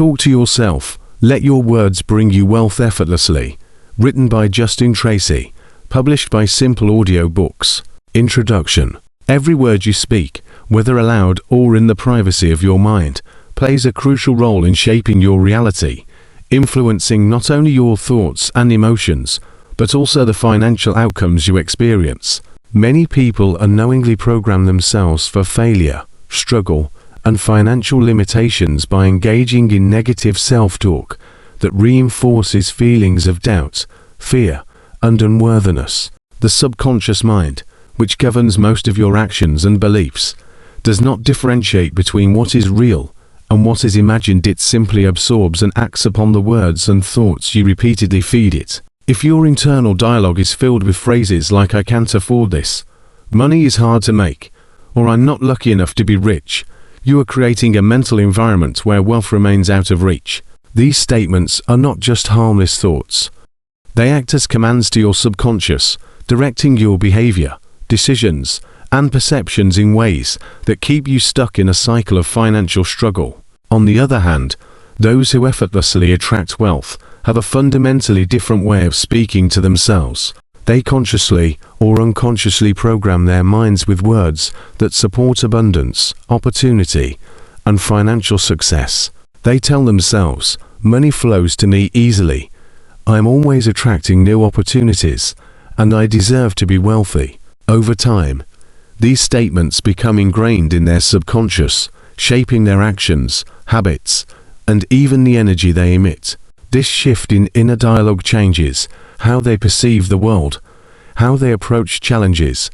Talk to yourself. Let your words bring you wealth effortlessly. Written by Justin Tracy. Published by Simple Audiobooks. Introduction. Every word you speak, whether aloud or in the privacy of your mind, plays a crucial role in shaping your reality, influencing not only your thoughts and emotions, but also the financial outcomes you experience. Many people unknowingly program themselves for failure, struggle, and financial limitations by engaging in negative self-talk that reinforces feelings of doubt, fear, and unworthiness. The subconscious mind, which governs most of your actions and beliefs, does not differentiate between what is real and what is imagined. It simply absorbs and acts upon the words and thoughts you repeatedly feed it. If your internal dialogue is filled with phrases like "I can't afford this," "money is hard to make," or "I'm not lucky enough to be rich," you are creating a mental environment where wealth remains out of reach. These statements are not just harmless thoughts. They act as commands to your subconscious, directing your behavior, decisions, and perceptions in ways that keep you stuck in a cycle of financial struggle. On the other hand, those who effortlessly attract wealth have a fundamentally different way of speaking to themselves. They consciously or unconsciously program their minds with words that support abundance, opportunity, and financial success. They tell themselves, "Money flows to me easily," "I am always attracting new opportunities," and "I deserve to be wealthy." Over time, these statements become ingrained in their subconscious, shaping their actions, habits, and even the energy they emit. This shift in inner dialogue changes how they perceive the world, how they approach challenges,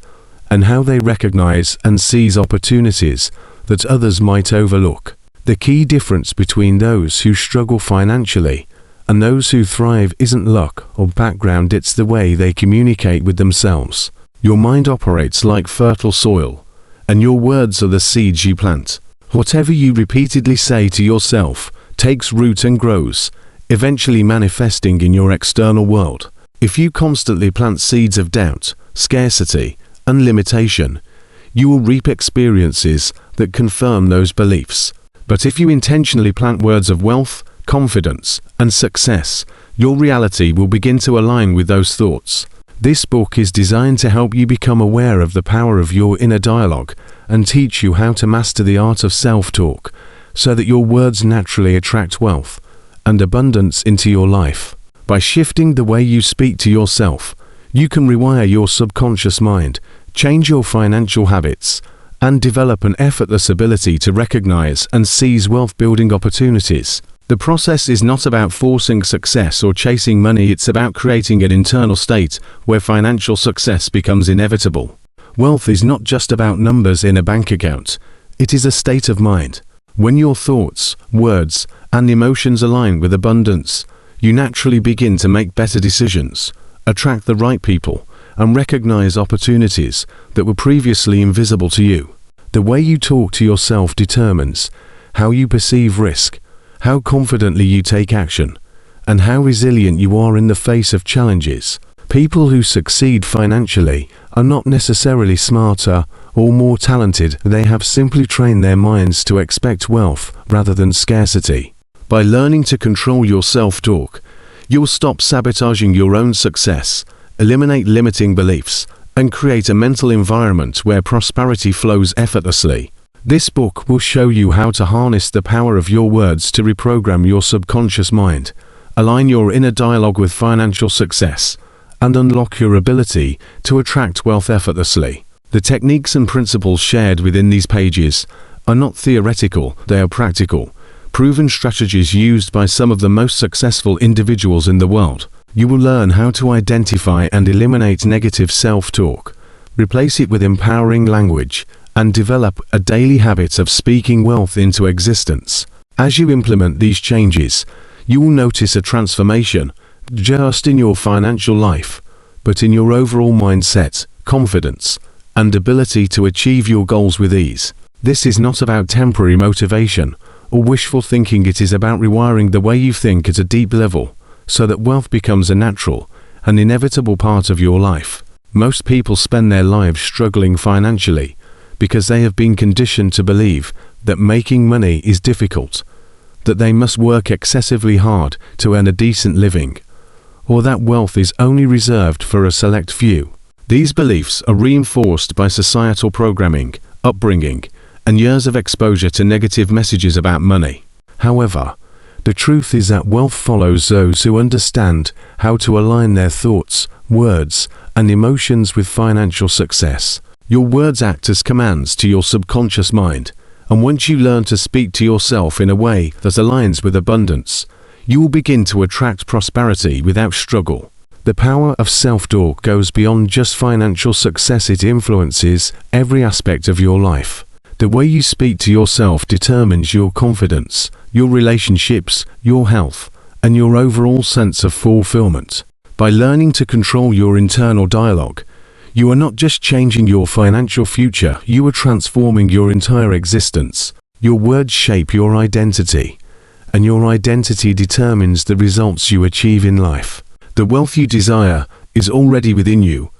and how they recognize and seize opportunities that others might overlook. The key difference between those who struggle financially and those who thrive isn't luck or background, it's the way they communicate with themselves. Your mind operates like fertile soil, and your words are the seeds you plant. Whatever you repeatedly say to yourself takes root and grows, eventually manifesting in your external world. If you constantly plant seeds of doubt, scarcity, and limitation, you will reap experiences that confirm those beliefs. But if you intentionally plant words of wealth, confidence, and success, your reality will begin to align with those thoughts. This book is designed to help you become aware of the power of your inner dialogue and teach you how to master the art of self-talk so that your words naturally attract wealth and abundance into your life. By shifting the way you speak to yourself, you can rewire your subconscious mind, change your financial habits, and develop an effortless ability to recognize and seize wealth-building opportunities. The process is not about forcing success or chasing money, it's about creating an internal state where financial success becomes inevitable. Wealth is not just about numbers in a bank account, it is a state of mind. When your thoughts, words, and emotions align with abundance, you naturally begin to make better decisions, attract the right people, and recognize opportunities that were previously invisible to you. The way you talk to yourself determines how you perceive risk, how confidently you take action, and how resilient you are in the face of challenges. People who succeed financially are not necessarily smarter or more talented, they have simply trained their minds to expect wealth rather than scarcity. By learning to control your self-talk, you'll stop sabotaging your own success, eliminate limiting beliefs, and create a mental environment where prosperity flows effortlessly. This book will show you how to harness the power of your words to reprogram your subconscious mind, align your inner dialogue with financial success, and unlock your ability to attract wealth effortlessly. The techniques and principles shared within these pages are not theoretical, they are practical, proven strategies used by some of the most successful individuals in the world. You will learn how to identify and eliminate negative self-talk, replace it with empowering language, and develop a daily habit of speaking wealth into existence. As you implement these changes, you will notice a transformation, just in your financial life, but in your overall mindset, confidence, and ability to achieve your goals with ease. This is not about temporary motivation or wishful thinking, it is about rewiring the way you think at a deep level, so that wealth becomes a natural and inevitable part of your life. Most people spend their lives struggling financially because they have been conditioned to believe that making money is difficult, that they must work excessively hard to earn a decent living, or that wealth is only reserved for a select few. These beliefs are reinforced by societal programming, upbringing, and years of exposure to negative messages about money. However, the truth is that wealth follows those who understand how to align their thoughts, words, and emotions with financial success. Your words act as commands to your subconscious mind, and once you learn to speak to yourself in a way that aligns with abundance, you will begin to attract prosperity without struggle. The power of self-talk goes beyond just financial success. It influences every aspect of your life. The way you speak to yourself determines your confidence, your relationships, your health, and your overall sense of fulfillment. By learning to control your internal dialogue, you are not just changing your financial future, you are transforming your entire existence. Your words shape your identity, and your identity determines the results you achieve in life. The wealth you desire is already within you,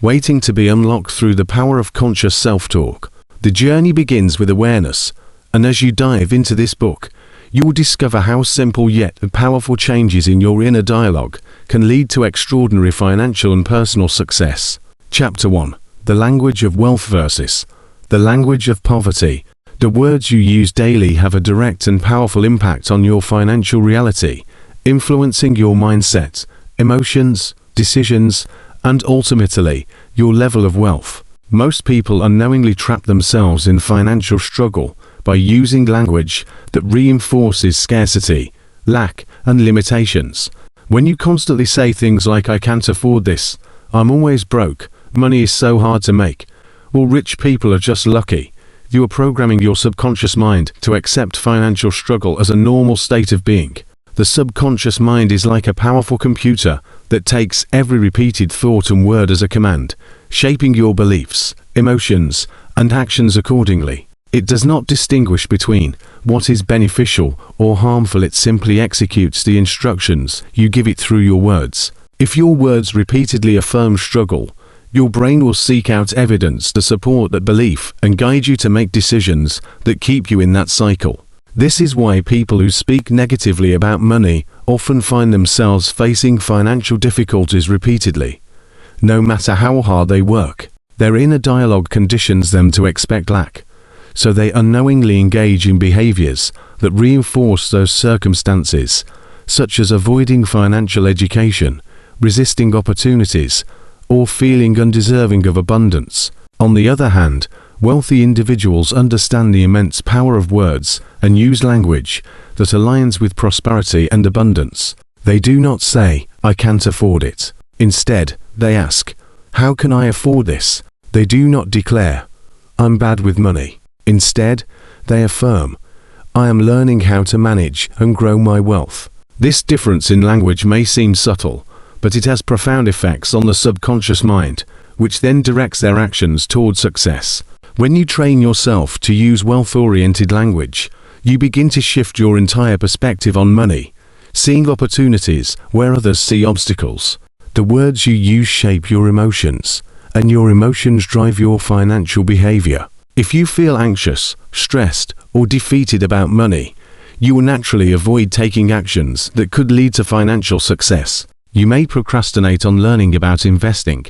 waiting to be unlocked through the power of conscious self-talk. The journey begins with awareness, and as you dive into this book, you will discover how simple yet powerful changes in your inner dialogue can lead to extraordinary financial and personal success. Chapter 1. The language of wealth versus the language of poverty. The words you use daily have a direct and powerful impact on your financial reality, influencing your mindset, emotions, decisions, and ultimately, your level of wealth. Most people unknowingly trap themselves in financial struggle by using language that reinforces scarcity, lack, and limitations. When you constantly say things like "I can't afford this," "I'm always broke," "money is so hard to make," or "rich people are just lucky," you are programming your subconscious mind to accept financial struggle as a normal state of being. The subconscious mind is like a powerful computer that takes every repeated thought and word as a command, shaping your beliefs, emotions, and actions accordingly. It does not distinguish between what is beneficial or harmful. It simply executes the instructions you give it through your words. If your words repeatedly affirm struggle, your brain will seek out evidence to support that belief and guide you to make decisions that keep you in that cycle. This is why people who speak negatively about money often find themselves facing financial difficulties repeatedly. No matter how hard they work, their inner dialogue conditions them to expect lack, so they unknowingly engage in behaviors that reinforce those circumstances, such as avoiding financial education, resisting opportunities, or feeling undeserving of abundance. On the other hand, wealthy individuals understand the immense power of words and use language that aligns with prosperity and abundance. They do not say, "I can't afford it." Instead, they ask, "How can I afford this?" They do not declare, "I'm bad with money." Instead, they affirm, "I am learning how to manage and grow my wealth." This difference in language may seem subtle, but it has profound effects on the subconscious mind, which then directs their actions toward success. When you train yourself to use wealth-oriented language, you begin to shift your entire perspective on money, seeing opportunities where others see obstacles. The words you use shape your emotions, and your emotions drive your financial behavior. If you feel anxious, stressed, or defeated about money, you will naturally avoid taking actions that could lead to financial success. You may procrastinate on learning about investing,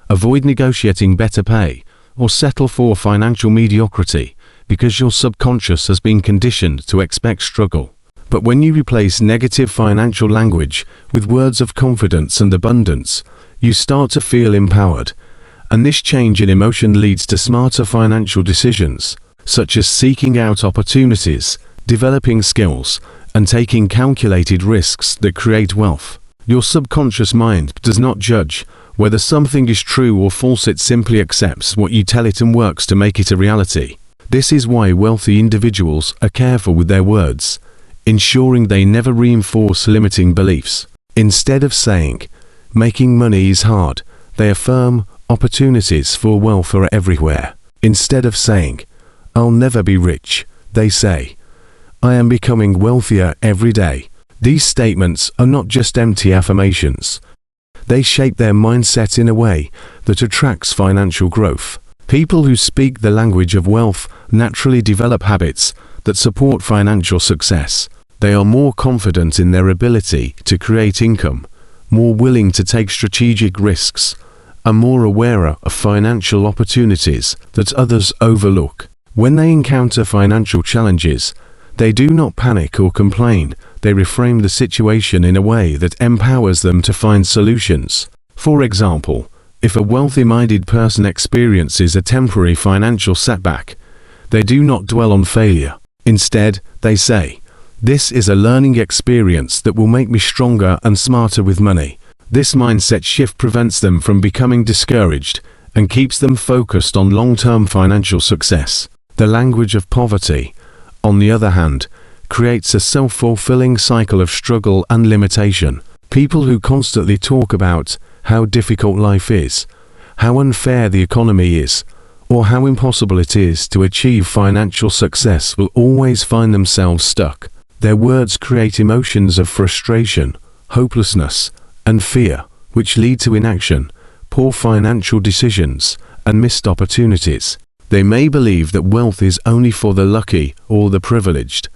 avoid negotiating better pay, or settle for financial mediocrity because your subconscious has been conditioned to expect struggle. But when you replace negative financial language with words of confidence and abundance, you start to feel empowered. And this change in emotion leads to smarter financial decisions, such as seeking out opportunities, developing skills, and taking calculated risks that create wealth. Your subconscious mind does not judge whether something is true or false. It simply accepts what you tell it and works to make it a reality. This is why wealthy individuals are careful with their words, ensuring they never reinforce limiting beliefs. Instead of saying, "Making money is hard," they affirm, "Opportunities for wealth are everywhere." Instead of saying, "I'll never be rich," they say, "I am becoming wealthier every day." These statements are not just empty affirmations. They shape their mindset in a way that attracts financial growth. People who speak the language of wealth naturally develop habits that support financial success. They are more confident in their ability to create income, more willing to take strategic risks, and more aware of financial opportunities that others overlook. When they encounter financial challenges, they do not panic or complain. They reframe the situation in a way that empowers them to find solutions. For example, if a wealthy-minded person experiences a temporary financial setback, they do not dwell on failure. Instead, they say, "This is a learning experience that will make me stronger and smarter with money." This mindset shift prevents them from becoming discouraged and keeps them focused on long-term financial success. The language of poverty, on the other hand, creates a self-fulfilling cycle of struggle and limitation. People who constantly talk about how difficult life is, how unfair the economy is, or how impossible it is to achieve financial success will always find themselves stuck. Their words create emotions of frustration, hopelessness, and fear, which lead to inaction, poor financial decisions, and missed opportunities. They may believe that wealth is only for the lucky or the privileged,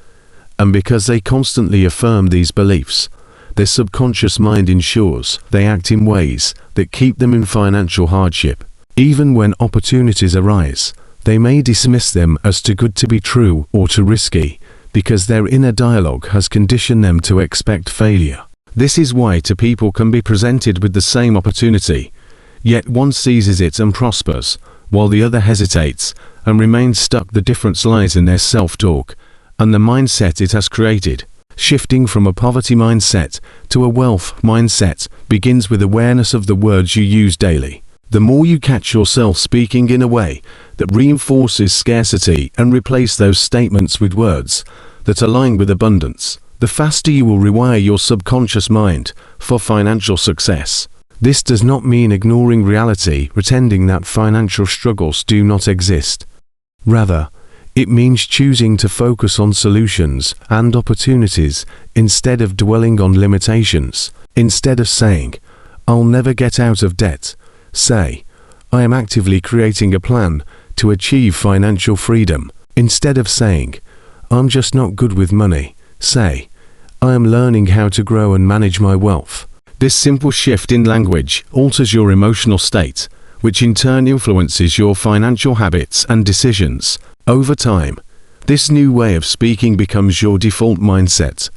and because they constantly affirm these beliefs, their subconscious mind ensures they act in ways that keep them in financial hardship. Even when opportunities arise, they may dismiss them as too good to be true or too risky, because their inner dialogue has conditioned them to expect failure. This is why two people can be presented with the same opportunity, yet one seizes it and prospers, while the other hesitates and remains stuck. The difference lies in their self-talk and the mindset it has created. Shifting from a poverty mindset to a wealth mindset begins with awareness of the words you use daily. The more you catch yourself speaking in a way that reinforces scarcity and replace those statements with words that align with abundance, the faster you will rewire your subconscious mind for financial success. This does not mean ignoring reality, pretending that financial struggles do not exist. Rather, it means choosing to focus on solutions and opportunities instead of dwelling on limitations. Instead of saying, "I'll never get out of debt," say, "I am actively creating a plan to achieve financial freedom." Instead of saying, "I'm just not good with money," say, "I am learning how to grow and manage my wealth." This simple shift in language alters your emotional state, which in turn influences your financial habits and decisions. Over time, this new way of speaking becomes your default mindset,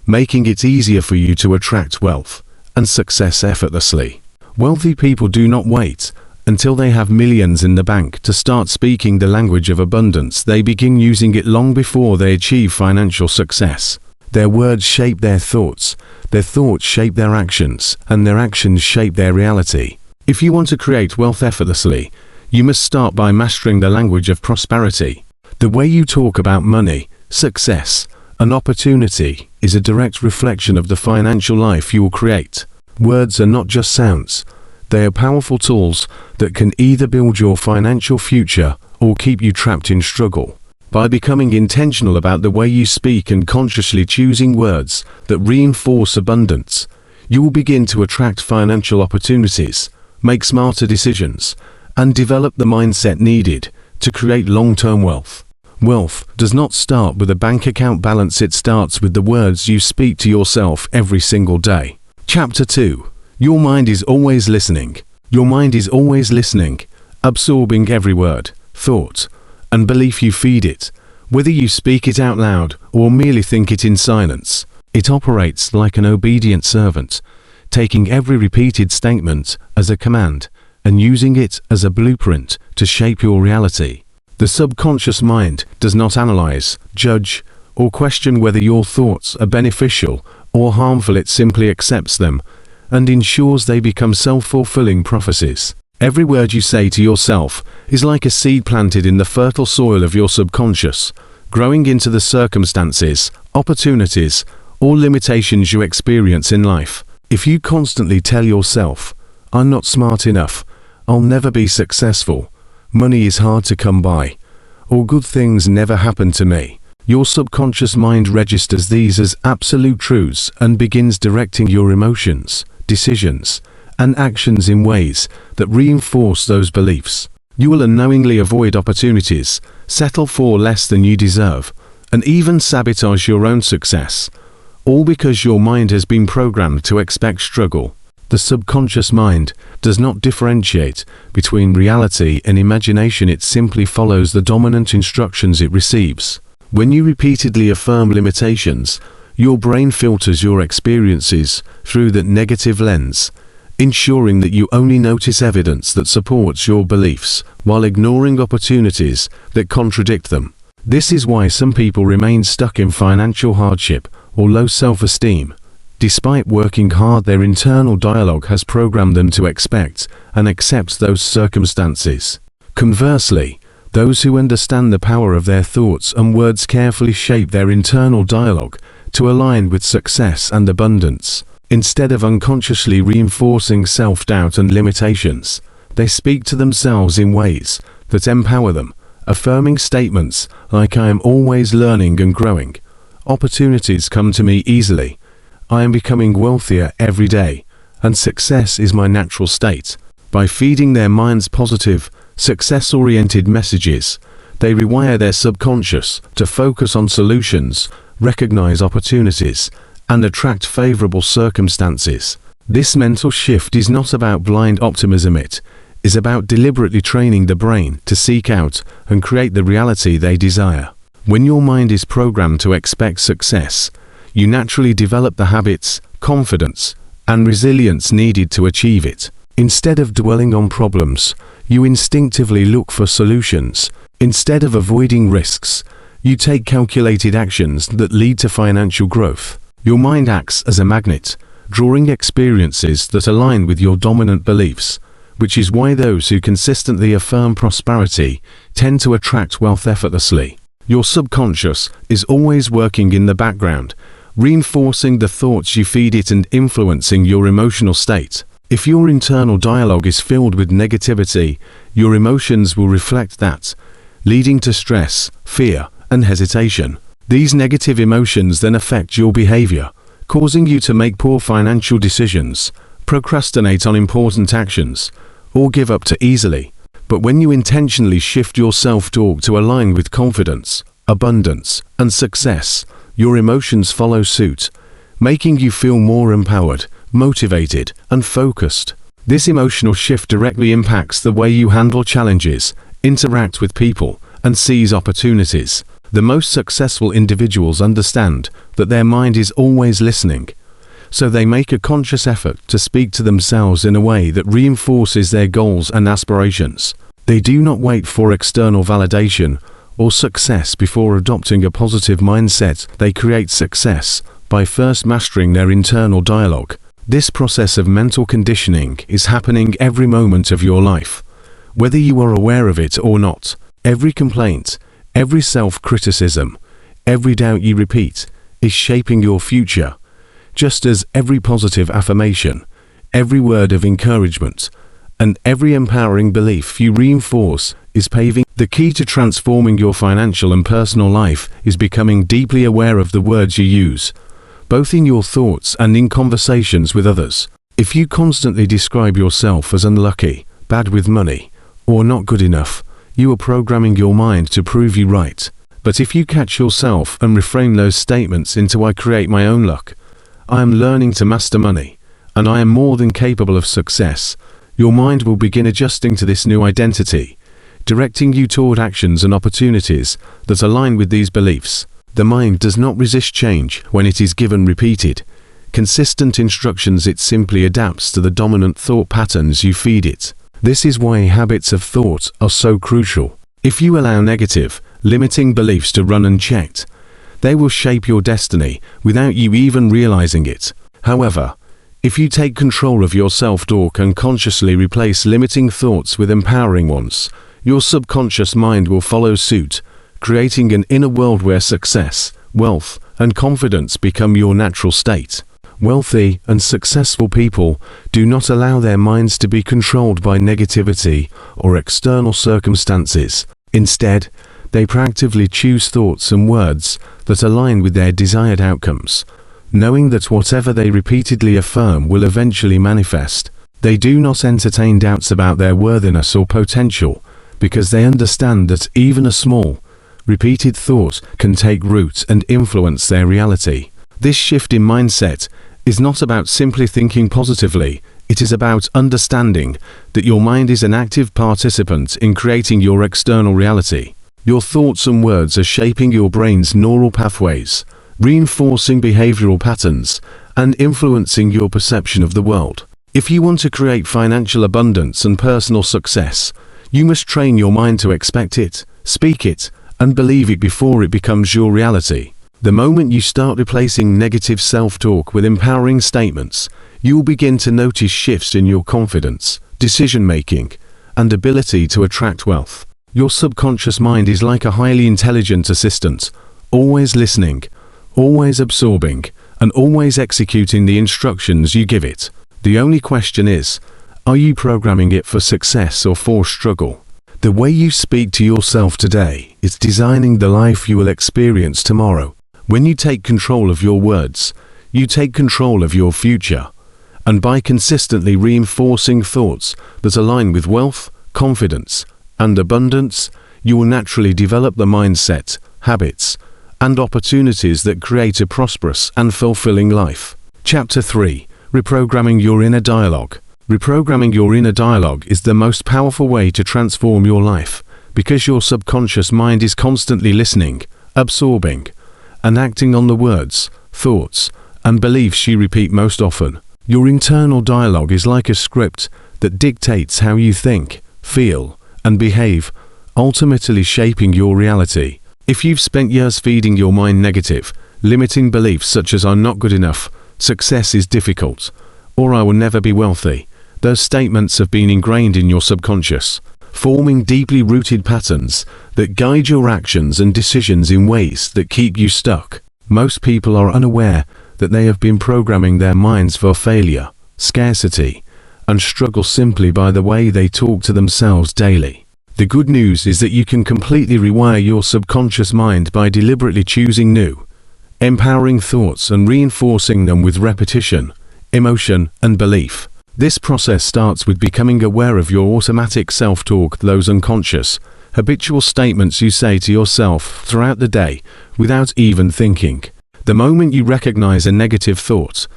making it easier for you to attract wealth and success effortlessly. Wealthy people do not wait until they have millions in the bank to start speaking the language of abundance. They begin using it long before they achieve financial success. Their words shape their thoughts shape their actions, and their actions shape their reality. If you want to create wealth effortlessly, you must start by mastering the language of prosperity. The way you talk about money, success, and opportunity is a direct reflection of the financial life you will create. Words are not just sounds, they are powerful tools that can either build your financial future or keep you trapped in struggle. By becoming intentional about the way you speak and consciously choosing words that reinforce abundance, you will begin to attract financial opportunities, make smarter decisions, and develop the mindset needed to create long-term wealth. Wealth does not start with a bank account balance, it starts with the words you speak to yourself every single day. Chapter 2. Your mind is always listening. Your mind is always listening, absorbing every word, thought, and belief you feed it, whether you speak it out loud or merely think it in silence. It operates like an obedient servant, taking every repeated statement as a command and using it as a blueprint to shape your reality. The subconscious mind does not analyze, judge, or question whether your thoughts are beneficial or harmful. It simply accepts them and ensures they become self-fulfilling prophecies. Every word you say to yourself is like a seed planted in the fertile soil of your subconscious, growing into the circumstances, opportunities, or limitations you experience in life. If you constantly tell yourself, "I'm not smart enough," "I'll never be successful," "Money is hard to come by," or "Good things never happen to me," your subconscious mind registers these as absolute truths and begins directing your emotions, decisions, and actions in ways that reinforce those beliefs. You will unknowingly avoid opportunities, settle for less than you deserve, and even sabotage your own success, all because your mind has been programmed to expect struggle. The subconscious mind does not differentiate between reality and imagination. It simply follows the dominant instructions it receives. When you repeatedly affirm limitations, your brain filters your experiences through that negative lens, ensuring that you only notice evidence that supports your beliefs while ignoring opportunities that contradict them. This is why some people remain stuck in financial hardship or low self-esteem. Despite working hard, their internal dialogue has programmed them to expect and accept those circumstances. Conversely, those who understand the power of their thoughts and words carefully shape their internal dialogue to align with success and abundance. Instead of unconsciously reinforcing self-doubt and limitations, they speak to themselves in ways that empower them, affirming statements like "I am always learning and growing," "Opportunities come to me easily," "I am becoming wealthier every day," and "Success is my natural state." By feeding their minds positive, success-oriented messages, they rewire their subconscious to focus on solutions, recognize opportunities, and attract favorable circumstances. This mental shift is not about blind optimism. It is about deliberately training the brain to seek out and create the reality they desire. When your mind is programmed to expect success, you naturally develop the habits, confidence, and resilience needed to achieve it. Instead of dwelling on problems, you instinctively look for solutions. Instead of avoiding risks, you take calculated actions that lead to financial growth. Your mind acts as a magnet, drawing experiences that align with your dominant beliefs, which is why those who consistently affirm prosperity tend to attract wealth effortlessly. Your subconscious is always working in the background, reinforcing the thoughts you feed it and influencing your emotional state. If your internal dialogue is filled with negativity, your emotions will reflect that, leading to stress, fear, and hesitation. These negative emotions then affect your behavior, causing you to make poor financial decisions, procrastinate on important actions, or give up too easily. But when you intentionally shift your self-talk to align with confidence, abundance, and success, your emotions follow suit, making you feel more empowered, motivated, and focused. This emotional shift directly impacts the way you handle challenges, interact with people, and seize opportunities. The most successful individuals understand that their mind is always listening, so they make a conscious effort to speak to themselves in a way that reinforces their goals and aspirations. They do not wait for external validation or success before adopting a positive mindset. They create success by first mastering their internal dialogue. This process of mental conditioning is happening every moment of your life, whether you are aware of it or not. Every complaint, every self-criticism, every doubt you repeat is shaping your future, just as every positive affirmation, every word of encouragement, and every empowering belief you reinforce is paving the key to transforming your financial and personal life. Is becoming deeply aware of the words you use, both in your thoughts and in conversations with others. If you constantly describe yourself as unlucky, bad with money, or not good enough, you are programming your mind to prove you right. But if you catch yourself and reframe those statements into "I create my own luck," "I am learning to master money," and "I am more than capable of success," your mind will begin adjusting to this new identity, directing you toward actions and opportunities that align with these beliefs. The mind does not resist change when it is given repeated, consistent instructions. It simply adapts to the dominant thought patterns you feed it. This is why habits of thought are so crucial. If you allow negative, limiting beliefs to run unchecked, they will shape your destiny without you even realizing it. However, if you take control of your self-talk and consciously replace limiting thoughts with empowering ones, your subconscious mind will follow suit, creating an inner world where success, wealth, and confidence become your natural state. Wealthy and successful people do not allow their minds to be controlled by negativity or external circumstances. Instead, they proactively choose thoughts and words that align with their desired outcomes, knowing that whatever they repeatedly affirm will eventually manifest. They do not entertain doubts about their worthiness or potential, because they understand that even a small, repeated thought can take root and influence their reality. This shift in mindset is not about simply thinking positively, it is about understanding that your mind is an active participant in creating your external reality. Your thoughts and words are shaping your brain's neural pathways, reinforcing behavioral patterns, and influencing your perception of the world. If you want to create financial abundance and personal success, you must train your mind to expect it, speak it, and believe it before it becomes your reality. The moment you start replacing negative self-talk with empowering statements, you will begin to notice shifts in your confidence, decision-making, and ability to attract wealth. Your subconscious mind is like a highly intelligent assistant, always listening, always absorbing, and always executing the instructions you give it. The only question is, are you programming it for success or for struggle? The way you speak to yourself today is designing the life you will experience tomorrow. When you take control of your words, you take control of your future. And by consistently reinforcing thoughts that align with wealth, confidence, and abundance, you will naturally develop the mindset, habits, and opportunities that create a prosperous and fulfilling life. Chapter 3. Reprogramming your inner dialogue. Reprogramming your inner dialogue is the most powerful way to transform your life, because your subconscious mind is constantly listening, absorbing, and acting on the words, thoughts, and beliefs you repeat most often. Your internal dialogue is like a script that dictates how you think, feel, and behave, ultimately shaping your reality. If you've spent years feeding your mind negative, limiting beliefs such as "I'm not good enough," "success is difficult," or "I will never be wealthy," those statements have been ingrained in your subconscious, forming deeply rooted patterns that guide your actions and decisions in ways that keep you stuck. Most people are unaware that they have been programming their minds for failure, scarcity, and struggle simply by the way they talk to themselves daily. The good news is that you can completely rewire your subconscious mind by deliberately choosing new, empowering thoughts and reinforcing them with repetition, emotion, and belief. This process starts with becoming aware of your automatic self-talk, those unconscious, habitual statements you say to yourself throughout the day without even thinking. The moment you recognize a negative thought,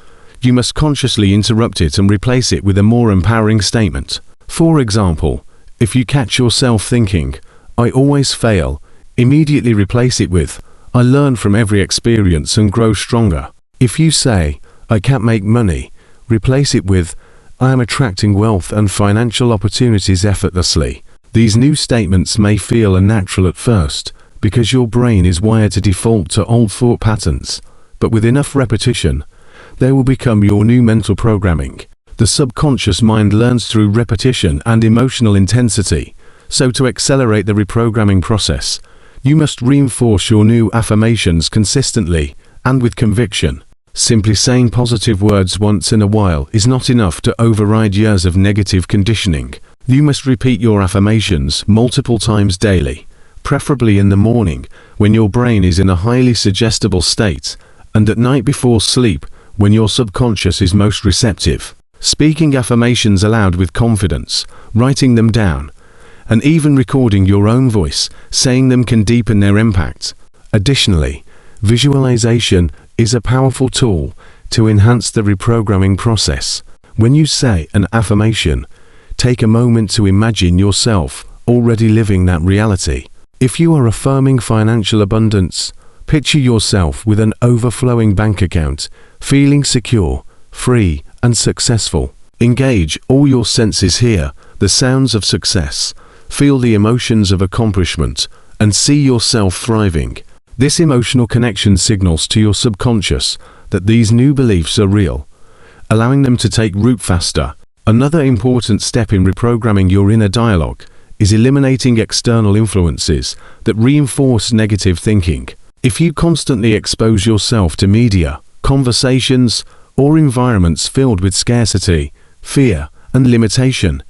you must consciously interrupt it and replace it with a more empowering statement. For example, if you catch yourself thinking, "I always fail," immediately replace it with, "I learn from every experience and grow stronger." If you say, "I can't make money," replace it with, "I am attracting wealth and financial opportunities effortlessly." These new statements may feel unnatural at first, because your brain is wired to default to old thought patterns, but with enough repetition, they will become your new mental programming. The subconscious mind learns through repetition and emotional intensity, so to accelerate the reprogramming process, you must reinforce your new affirmations consistently and with conviction. Simply saying positive words once in a while is not enough to override years of negative conditioning. You must repeat your affirmations multiple times daily, preferably in the morning when your brain is in a highly suggestible state, and at night before sleep when your subconscious is most receptive. Speaking affirmations aloud with confidence, writing them down, and even recording your own voice saying them can deepen their impact. Additionally, visualization is a powerful tool to enhance the reprogramming process. When you say an affirmation, take a moment to imagine yourself already living that reality. If you are affirming financial abundance, picture yourself with an overflowing bank account, feeling secure, free, and successful. Engage all your senses here, the sounds of success, feel the emotions of accomplishment, and see yourself thriving. This emotional connection signals to your subconscious that these new beliefs are real, allowing them to take root faster. Another important step in reprogramming your inner dialogue is eliminating external influences that reinforce negative thinking. If you constantly expose yourself to media, conversations, or environments filled with scarcity, fear, and limitation,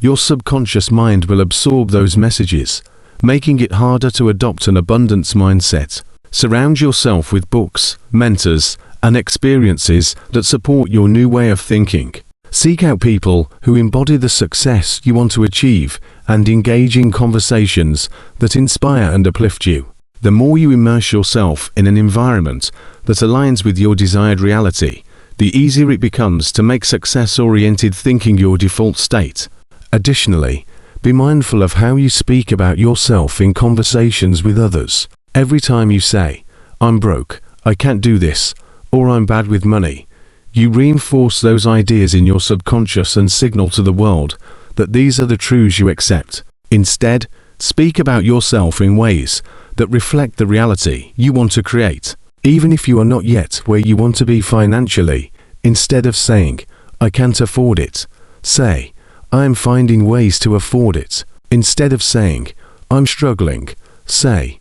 your subconscious mind will absorb those messages, making it harder to adopt an abundance mindset. Surround yourself with books, mentors, and experiences that support your new way of thinking. Seek out people who embody the success you want to achieve and engage in conversations that inspire and uplift you. The more you immerse yourself in an environment that aligns with your desired reality, the easier it becomes to make success-oriented thinking your default state. Additionally, be mindful of how you speak about yourself in conversations with others. Every time you say, "I'm broke, I can't do this," or "I'm bad with money," you reinforce those ideas in your subconscious and signal to the world that these are the truths you accept. Instead, speak about yourself in ways that reflect the reality you want to create. Even if you are not yet where you want to be financially, instead of saying, "I can't afford it," say, "I am finding ways to afford it." Instead of saying, "I'm struggling," say,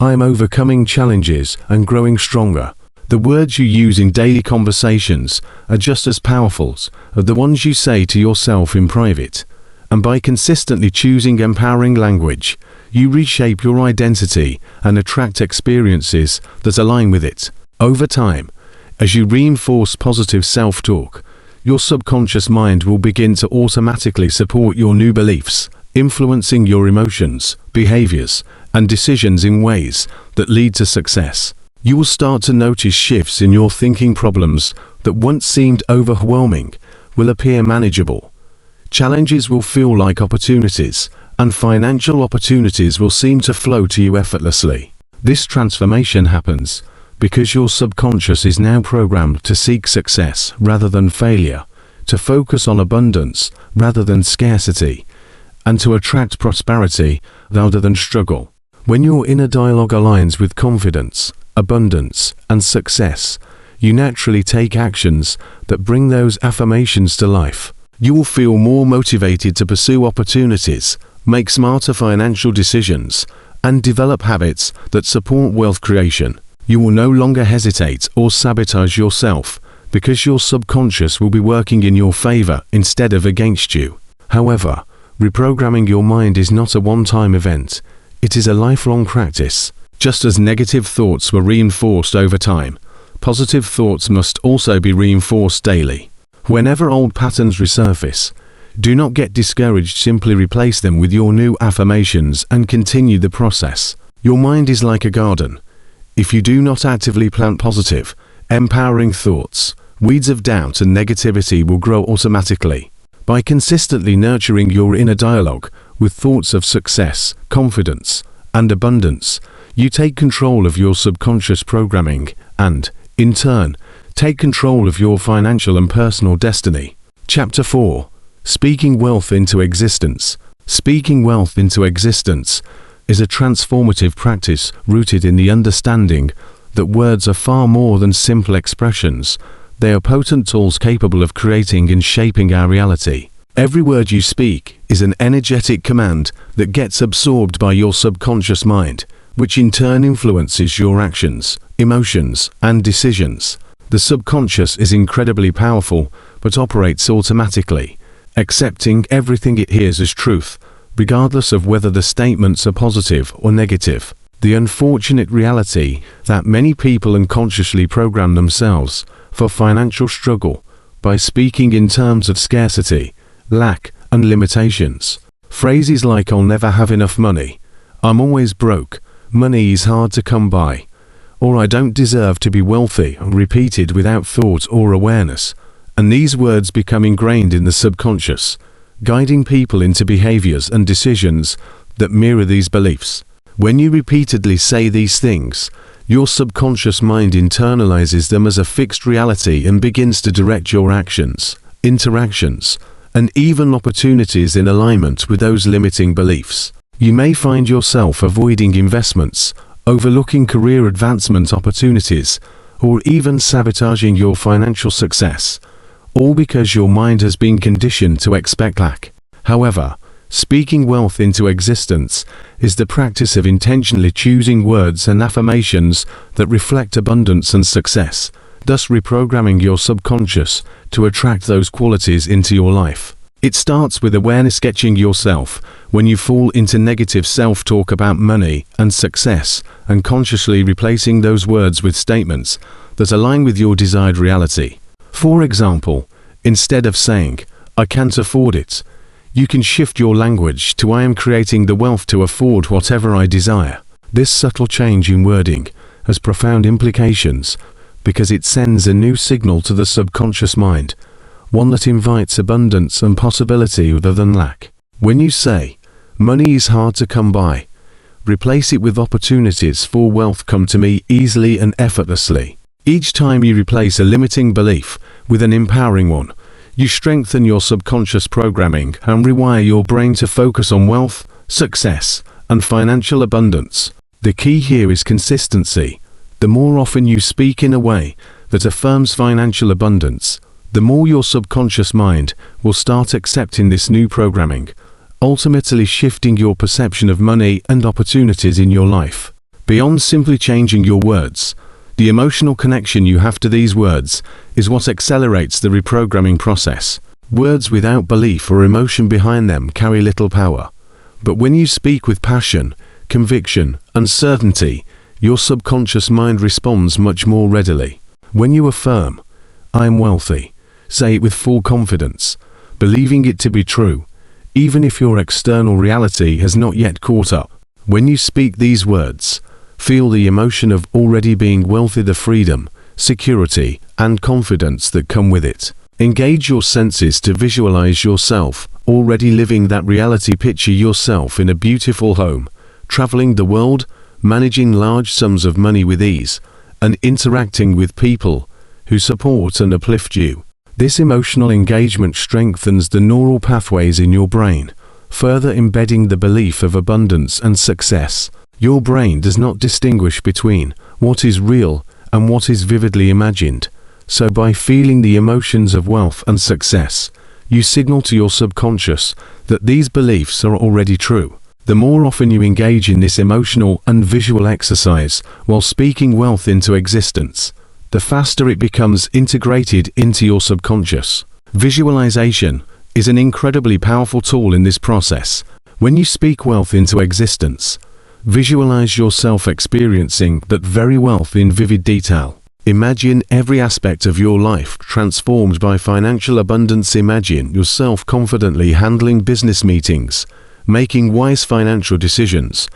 "I am overcoming challenges and growing stronger." The words you use in daily conversations are just as powerful as the ones you say to yourself in private. And by consistently choosing empowering language, you reshape your identity and attract experiences that align with it. Over time, as you reinforce positive self-talk, your subconscious mind will begin to automatically support your new beliefs, influencing your emotions, behaviors, and decisions in ways that lead to success. You will start to notice shifts in your thinking. Problems that once seemed overwhelming will appear manageable. Challenges will feel like opportunities, and financial opportunities will seem to flow to you effortlessly. This transformation happens because your subconscious is now programmed to seek success rather than failure, to focus on abundance rather than scarcity, and to attract prosperity rather than struggle. When your inner dialogue aligns with confidence, abundance, and success, you naturally take actions that bring those affirmations to life. You will feel more motivated to pursue opportunities, make smarter financial decisions, and develop habits that support wealth creation. You will no longer hesitate or sabotage yourself because your subconscious will be working in your favor instead of against you. However, reprogramming your mind is not a one-time event. It is a lifelong practice. Just as negative thoughts were reinforced over time, positive thoughts must also be reinforced daily. Whenever old patterns resurface, do not get discouraged. Simply replace them with your new affirmations and continue the process. Your mind is like a garden. If you do not actively plant positive, empowering thoughts, weeds of doubt and negativity will grow automatically. By consistently nurturing your inner dialogue with thoughts of success, confidence, and abundance, you take control of your subconscious programming and, in turn, take control of your financial and personal destiny. Chapter 4. Speaking Wealth into Existence. Speaking wealth into existence is a transformative practice rooted in the understanding that words are far more than simple expressions. They are potent tools capable of creating and shaping our reality. Every word you speak is an energetic command that gets absorbed by your subconscious mind, which in turn influences your actions, emotions, and decisions. The subconscious is incredibly powerful, but operates automatically, accepting everything it hears as truth, regardless of whether the statements are positive or negative. The unfortunate reality that many people unconsciously program themselves for financial struggle by speaking in terms of scarcity, lack, and limitations. Phrases like "I'll never have enough money," "I'm always broke," "money is hard to come by," or "I don't deserve to be wealthy," are repeated without thought or awareness, and these words become ingrained in the subconscious, guiding people into behaviors and decisions that mirror these beliefs. When you repeatedly say these things, your subconscious mind internalizes them as a fixed reality and begins to direct your actions, interactions, and even opportunities in alignment with those limiting beliefs. You may find yourself avoiding investments, overlooking career advancement opportunities, or even sabotaging your financial success, all because your mind has been conditioned to expect lack. However, speaking wealth into existence is the practice of intentionally choosing words and affirmations that reflect abundance and success, thus reprogramming your subconscious to attract those qualities into your life. It starts with awareness, sketching yourself when you fall into negative self-talk about money and success, and consciously replacing those words with statements that align with your desired reality. For example, instead of saying, "I can't afford it," you can shift your language to "I am creating the wealth to afford whatever I desire." This subtle change in wording has profound implications because it sends a new signal to the subconscious mind, one that invites abundance and possibility rather than lack. When you say, "Money is hard to come by," replace it with "Opportunities for wealth come to me easily and effortlessly." Each time you replace a limiting belief with an empowering one, you strengthen your subconscious programming and rewire your brain to focus on wealth, success, and financial abundance. The key here is consistency. The more often you speak in a way that affirms financial abundance, the more your subconscious mind will start accepting this new programming, ultimately shifting your perception of money and opportunities in your life. Beyond simply changing your words, the emotional connection you have to these words is what accelerates the reprogramming process. Words without belief or emotion behind them carry little power. But when you speak with passion, conviction, and certainty, your subconscious mind responds much more readily. When you affirm, "I am wealthy," say it with full confidence, believing it to be true, even if your external reality has not yet caught up. When you speak these words, feel the emotion of already being wealthy, the freedom, security, and confidence that come with it. Engage your senses to visualize yourself already living that reality. Picture yourself in a beautiful home, traveling the world, managing large sums of money with ease, and interacting with people who support and uplift you. This emotional engagement strengthens the neural pathways in your brain, further embedding the belief of abundance and success. Your brain does not distinguish between what is real and what is vividly imagined. So by feeling the emotions of wealth and success, you signal to your subconscious that these beliefs are already true. The more often you engage in this emotional and visual exercise while speaking wealth into existence, the faster it becomes integrated into your subconscious. Visualization is an incredibly powerful tool in this process. When you speak wealth into existence, visualize yourself experiencing that very wealth in vivid detail. Imagine every aspect of your life transformed by financial abundance. Imagine yourself confidently handling business meetings, making wise financial decisions,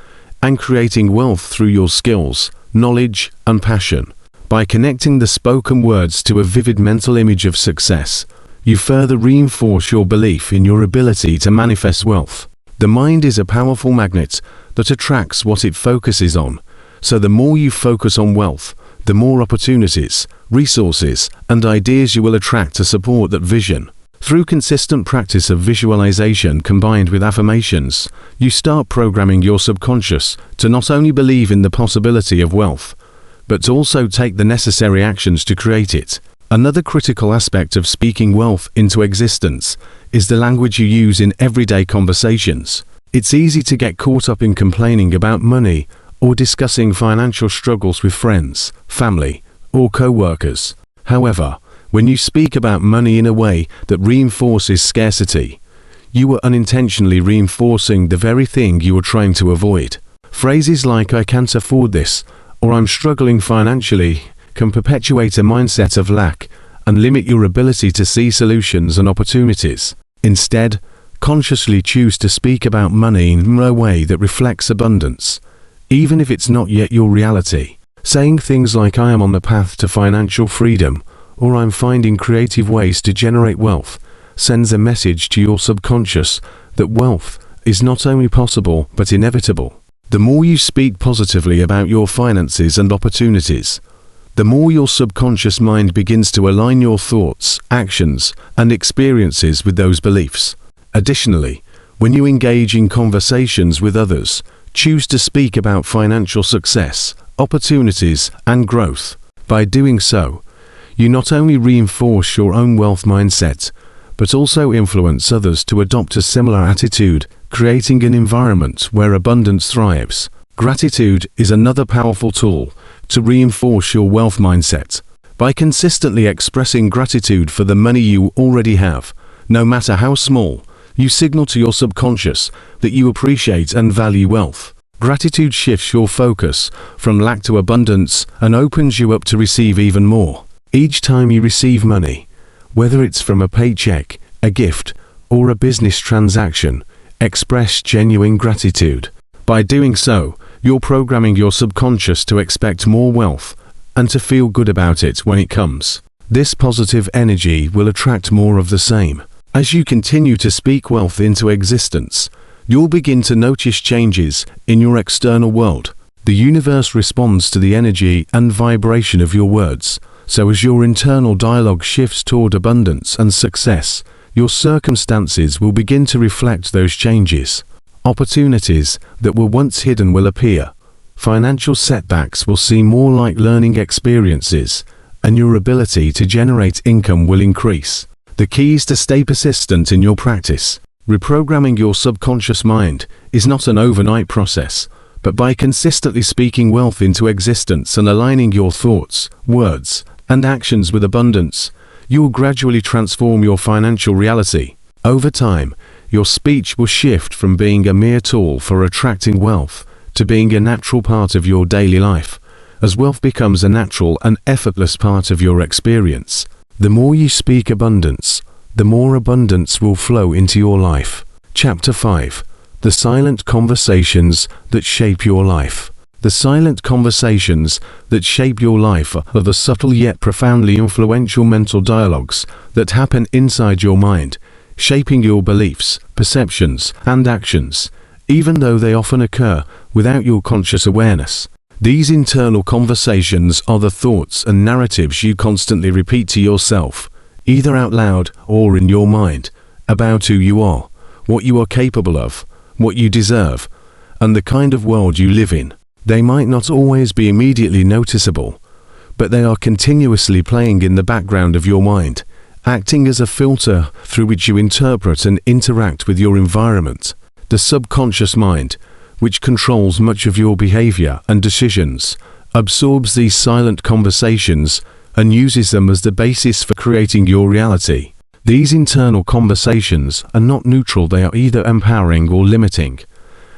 and creating wealth through your skills, knowledge, and passion. By connecting the spoken words to a vivid mental image of success, you further reinforce your belief in your ability to manifest wealth. The mind is a powerful magnet that attracts what it focuses on, so the more you focus on wealth, the more opportunities, resources, and ideas you will attract to support that vision. Through consistent practice of visualization combined with affirmations, you start programming your subconscious to not only believe in the possibility of wealth, but also take the necessary actions to create it. Another critical aspect of speaking wealth into existence is the language you use in everyday conversations. It's easy to get caught up in complaining about money or discussing financial struggles with friends, family, or co-workers. However, when you speak about money in a way that reinforces scarcity, you are unintentionally reinforcing the very thing you are trying to avoid. Phrases like "I can't afford this" or "I'm struggling financially" can perpetuate a mindset of lack and limit your ability to see solutions and opportunities. Instead, consciously choose to speak about money in a way that reflects abundance, even if it's not yet your reality. Saying things like "I am on the path to financial freedom" or "I'm finding creative ways to generate wealth" sends a message to your subconscious that wealth is not only possible but inevitable. The more you speak positively about your finances and opportunities, the more your subconscious mind begins to align your thoughts, actions, and experiences with those beliefs. Additionally, when you engage in conversations with others, choose to speak about financial success, opportunities, and growth. By doing so, you not only reinforce your own wealth mindset, but also influence others to adopt a similar attitude, creating an environment where abundance thrives. Gratitude is another powerful tool to reinforce your wealth mindset. By consistently expressing gratitude for the money you already have, no matter how small, you signal to your subconscious that you appreciate and value wealth. Gratitude shifts your focus from lack to abundance and opens you up to receive even more. Each time you receive money, whether it's from a paycheck, a gift, or a business transaction, express genuine gratitude. By doing so, You're programming your subconscious to expect more wealth and to feel good about it when it comes. This positive energy will attract more of the same. As you continue to speak wealth into existence, you'll begin to notice changes in your external world. The universe responds to the energy and vibration of your words. So as your internal dialogue shifts toward abundance and success, your circumstances will begin to reflect those changes. Opportunities that were once hidden will appear. Financial setbacks will seem more like learning experiences, and your ability to generate income will increase. The key is to stay persistent in your practice. Reprogramming your subconscious mind is not an overnight process, but by consistently speaking wealth into existence and aligning your thoughts, words, and actions with abundance, you will gradually transform your financial reality. Over time, your speech will shift from being a mere tool for attracting wealth to being a natural part of your daily life. As wealth becomes a natural and effortless part of your experience, the more you speak abundance, the more abundance will flow into your life. Chapter 5. The silent conversations that shape your life. The silent conversations that shape your life are the subtle yet profoundly influential mental dialogues that happen inside your mind, shaping your beliefs, perceptions, and actions, even though they often occur without your conscious awareness. These internal conversations are the thoughts and narratives you constantly repeat to yourself, either out loud or in your mind, about who you are, what you are capable of, what you deserve, and the kind of world you live in. They might not always be immediately noticeable, but they are continuously playing in the background of your mind, acting as a filter through which you interpret and interact with your environment. The subconscious mind, which controls much of your behavior and decisions, absorbs these silent conversations and uses them as the basis for creating your reality. These internal conversations are not neutral, they are either empowering or limiting,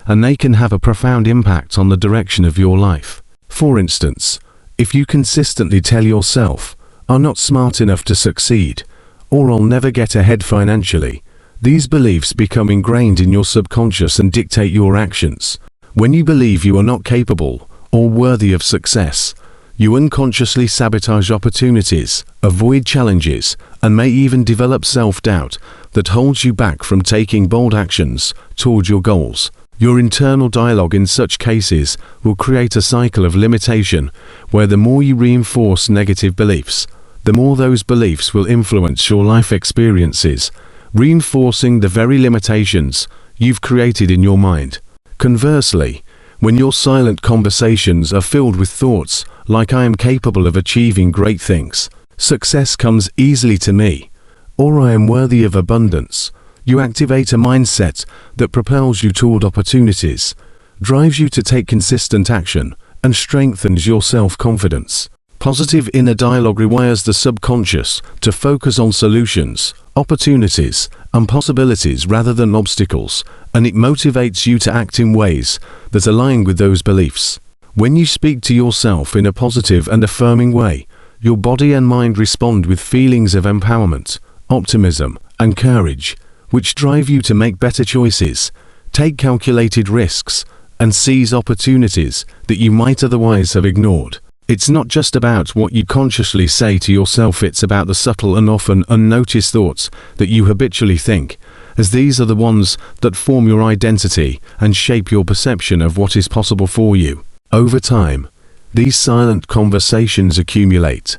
and they can have a profound impact on the direction of your life. For instance, if you consistently tell yourself, "I'm not smart enough to succeed," or "I'll never get ahead financially," these beliefs become ingrained in your subconscious and dictate your actions. When you believe you are not capable or worthy of success, you unconsciously sabotage opportunities, avoid challenges, and may even develop self-doubt that holds you back from taking bold actions toward your goals. Your internal dialogue in such cases will create a cycle of limitation, where the more you reinforce negative beliefs, the more those beliefs will influence your life experiences, reinforcing the very limitations you've created in your mind. Conversely, when your silent conversations are filled with thoughts like "I am capable of achieving great things," "success comes easily to me," or "I am worthy of abundance," you activate a mindset that propels you toward opportunities, drives you to take consistent action, and strengthens your self-confidence. Positive inner dialogue rewires the subconscious to focus on solutions, opportunities, and possibilities rather than obstacles, and it motivates you to act in ways that align with those beliefs. When you speak to yourself in a positive and affirming way, your body and mind respond with feelings of empowerment, optimism, and courage, which drive you to make better choices, take calculated risks, and seize opportunities that you might otherwise have ignored. It's not just about what you consciously say to yourself, it's about the subtle and often unnoticed thoughts that you habitually think, as these are the ones that form your identity and shape your perception of what is possible for you. Over time, these silent conversations accumulate,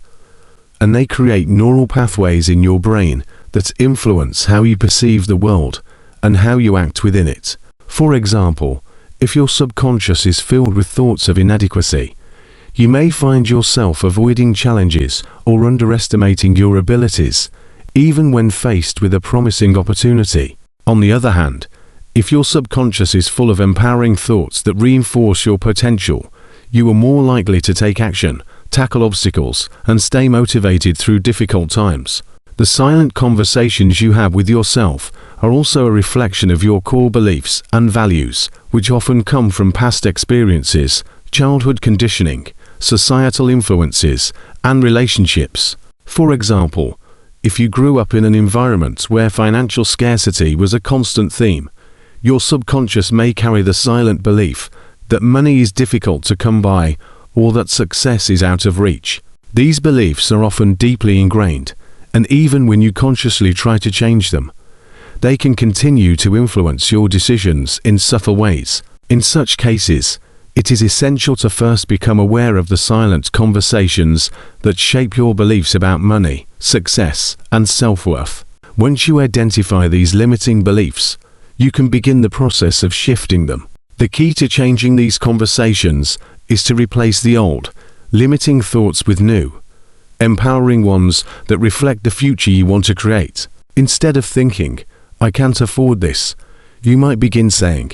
and they create neural pathways in your brain that influence how you perceive the world and how you act within it. For example, if your subconscious is filled with thoughts of inadequacy, you may find yourself avoiding challenges or underestimating your abilities, even when faced with a promising opportunity. On the other hand, if your subconscious is full of empowering thoughts that reinforce your potential, you are more likely to take action, tackle obstacles, and stay motivated through difficult times. The silent conversations you have with yourself are also a reflection of your core beliefs and values, which often come from past experiences, childhood conditioning, societal influences, and relationships. For example, if you grew up in an environment where financial scarcity was a constant theme, your subconscious may carry the silent belief that money is difficult to come by, or that success is out of reach. These beliefs are often deeply ingrained, and even when you consciously try to change them, they can continue to influence your decisions in subtle ways. In such cases, it is essential to first become aware of the silent conversations that shape your beliefs about money, success, and self-worth. Once you identify these limiting beliefs, you can begin the process of shifting them. The key to changing these conversations is to replace the old, limiting thoughts with new, empowering ones that reflect the future you want to create. Instead of thinking, "I can't afford this," you might begin saying,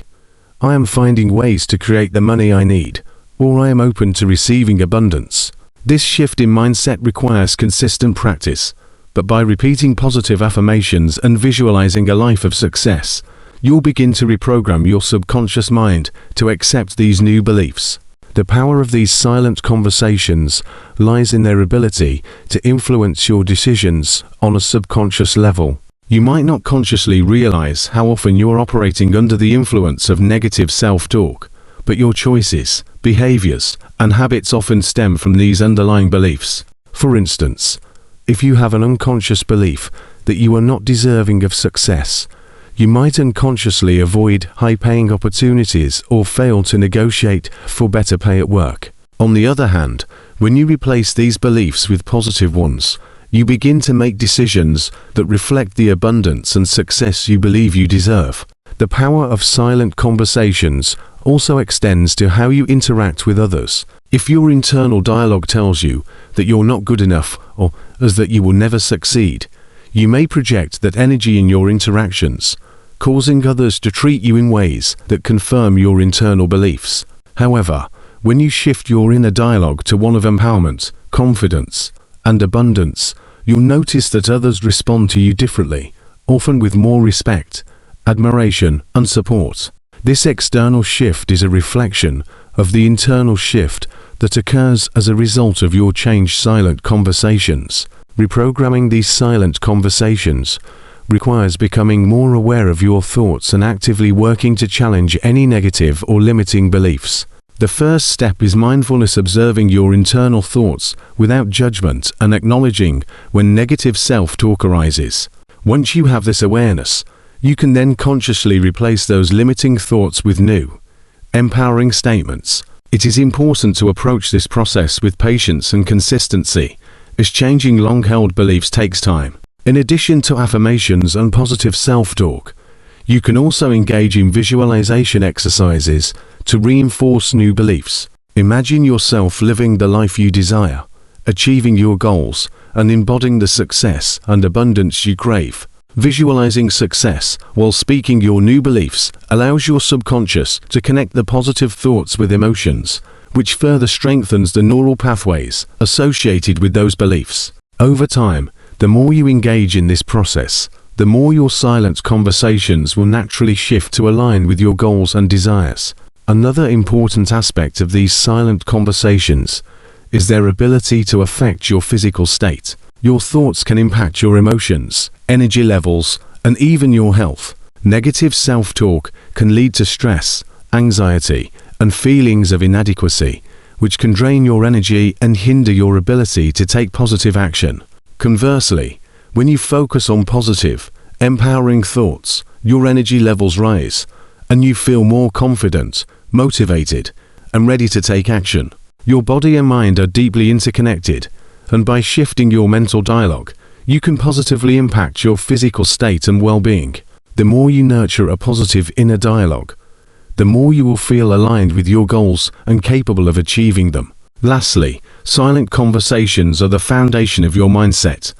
"I am finding ways to create the money I need," or "I am open to receiving abundance." This shift in mindset requires consistent practice, but by repeating positive affirmations and visualizing a life of success, you'll begin to reprogram your subconscious mind to accept these new beliefs. The power of these silent conversations lies in their ability to influence your decisions on a subconscious level. You might not consciously realize how often you're operating under the influence of negative self-talk, but your choices, behaviors, and habits often stem from these underlying beliefs. For instance, if you have an unconscious belief that you are not deserving of success, you might unconsciously avoid high-paying opportunities or fail to negotiate for better pay at work. On the other hand, when you replace these beliefs with positive ones, you begin to make decisions that reflect the abundance and success you believe you deserve. The power of silent conversations also extends to how you interact with others. If your internal dialogue tells you that you're not good enough or as that you will never succeed, you may project that energy in your interactions, causing others to treat you in ways that confirm your internal beliefs. However, when you shift your inner dialogue to one of empowerment, confidence, and abundance, you'll notice that others respond to you differently, often with more respect, admiration, and support. This external shift is a reflection of the internal shift that occurs as a result of your changed silent conversations. Reprogramming these silent conversations requires becoming more aware of your thoughts and actively working to challenge any negative or limiting beliefs. The first step is mindfulness, observing your internal thoughts without judgment and acknowledging when negative self-talk arises. Once you have this awareness, you can then consciously replace those limiting thoughts with new, empowering statements. It is important to approach this process with patience and consistency, as changing long-held beliefs takes time. In addition to affirmations and positive self-talk, you can also engage in visualization exercises to reinforce new beliefs. Imagine yourself living the life you desire, achieving your goals, and embodying the success and abundance you crave. Visualizing success while speaking your new beliefs allows your subconscious to connect the positive thoughts with emotions, which further strengthens the neural pathways associated with those beliefs. Over time, the more you engage in this process, the more your silent conversations will naturally shift to align with your goals and desires. Another important aspect of these silent conversations is their ability to affect your physical state. Your thoughts can impact your emotions, energy levels, and even your health. Negative self-talk can lead to stress, anxiety, and feelings of inadequacy, which can drain your energy and hinder your ability to take positive action. Conversely, when you focus on positive, empowering thoughts, your energy levels rise, and you feel more confident, motivated, and ready to take action. Your body and mind are deeply interconnected, and by shifting your mental dialogue, you can positively impact your physical state and well-being. The more you nurture a positive inner dialogue, the more you will feel aligned with your goals and capable of achieving them. Lastly, silent conversations are the foundation of your mindset,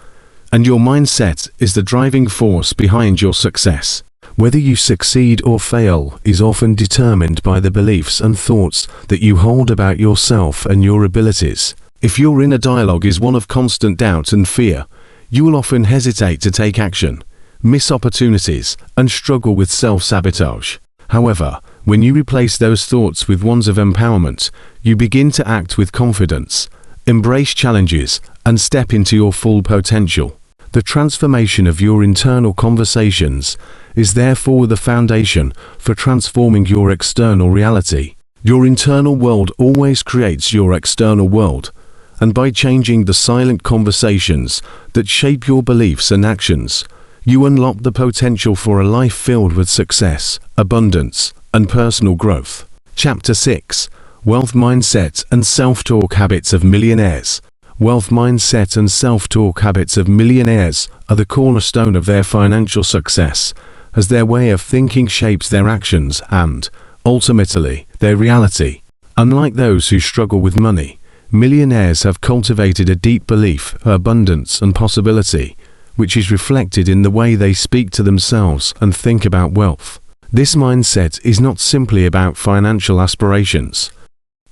and your mindset is the driving force behind your success. Whether you succeed or fail is often determined by the beliefs and thoughts that you hold about yourself and your abilities. If your inner dialogue is one of constant doubt and fear, you will often hesitate to take action, miss opportunities, and struggle with self-sabotage. However, when you replace those thoughts with ones of empowerment, you begin to act with confidence, embrace challenges, and step into your full potential. The transformation of your internal conversations is therefore the foundation for transforming your external reality. Your internal world always creates your external world, and by changing the silent conversations that shape your beliefs and actions, you unlock the potential for a life filled with success, abundance, and personal growth. Chapter 6: Wealth Mindset and Self-Talk Habits of Millionaires. Wealth mindset and self-talk habits of millionaires are the cornerstone of their financial success, as their way of thinking shapes their actions and, ultimately, their reality. Unlike those who struggle with money, millionaires have cultivated a deep belief of abundance and possibility, which is reflected in the way they speak to themselves and think about wealth. This mindset is not simply about financial aspirations.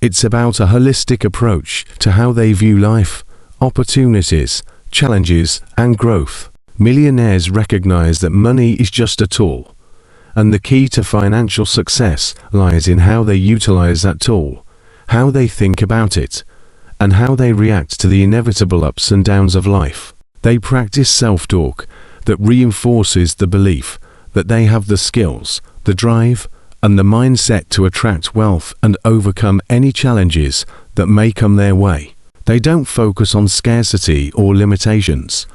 It's about a holistic approach to how they view life, opportunities, challenges, and growth. Millionaires recognize that money is just a tool, and the key to financial success lies in how they utilize that tool, how they think about it, and how they react to the inevitable ups and downs of life. They practice self-talk that reinforces the belief that they have the skills, the drive, and the mindset to attract wealth and overcome any challenges that may come their way. They don't focus on scarcity or limitations.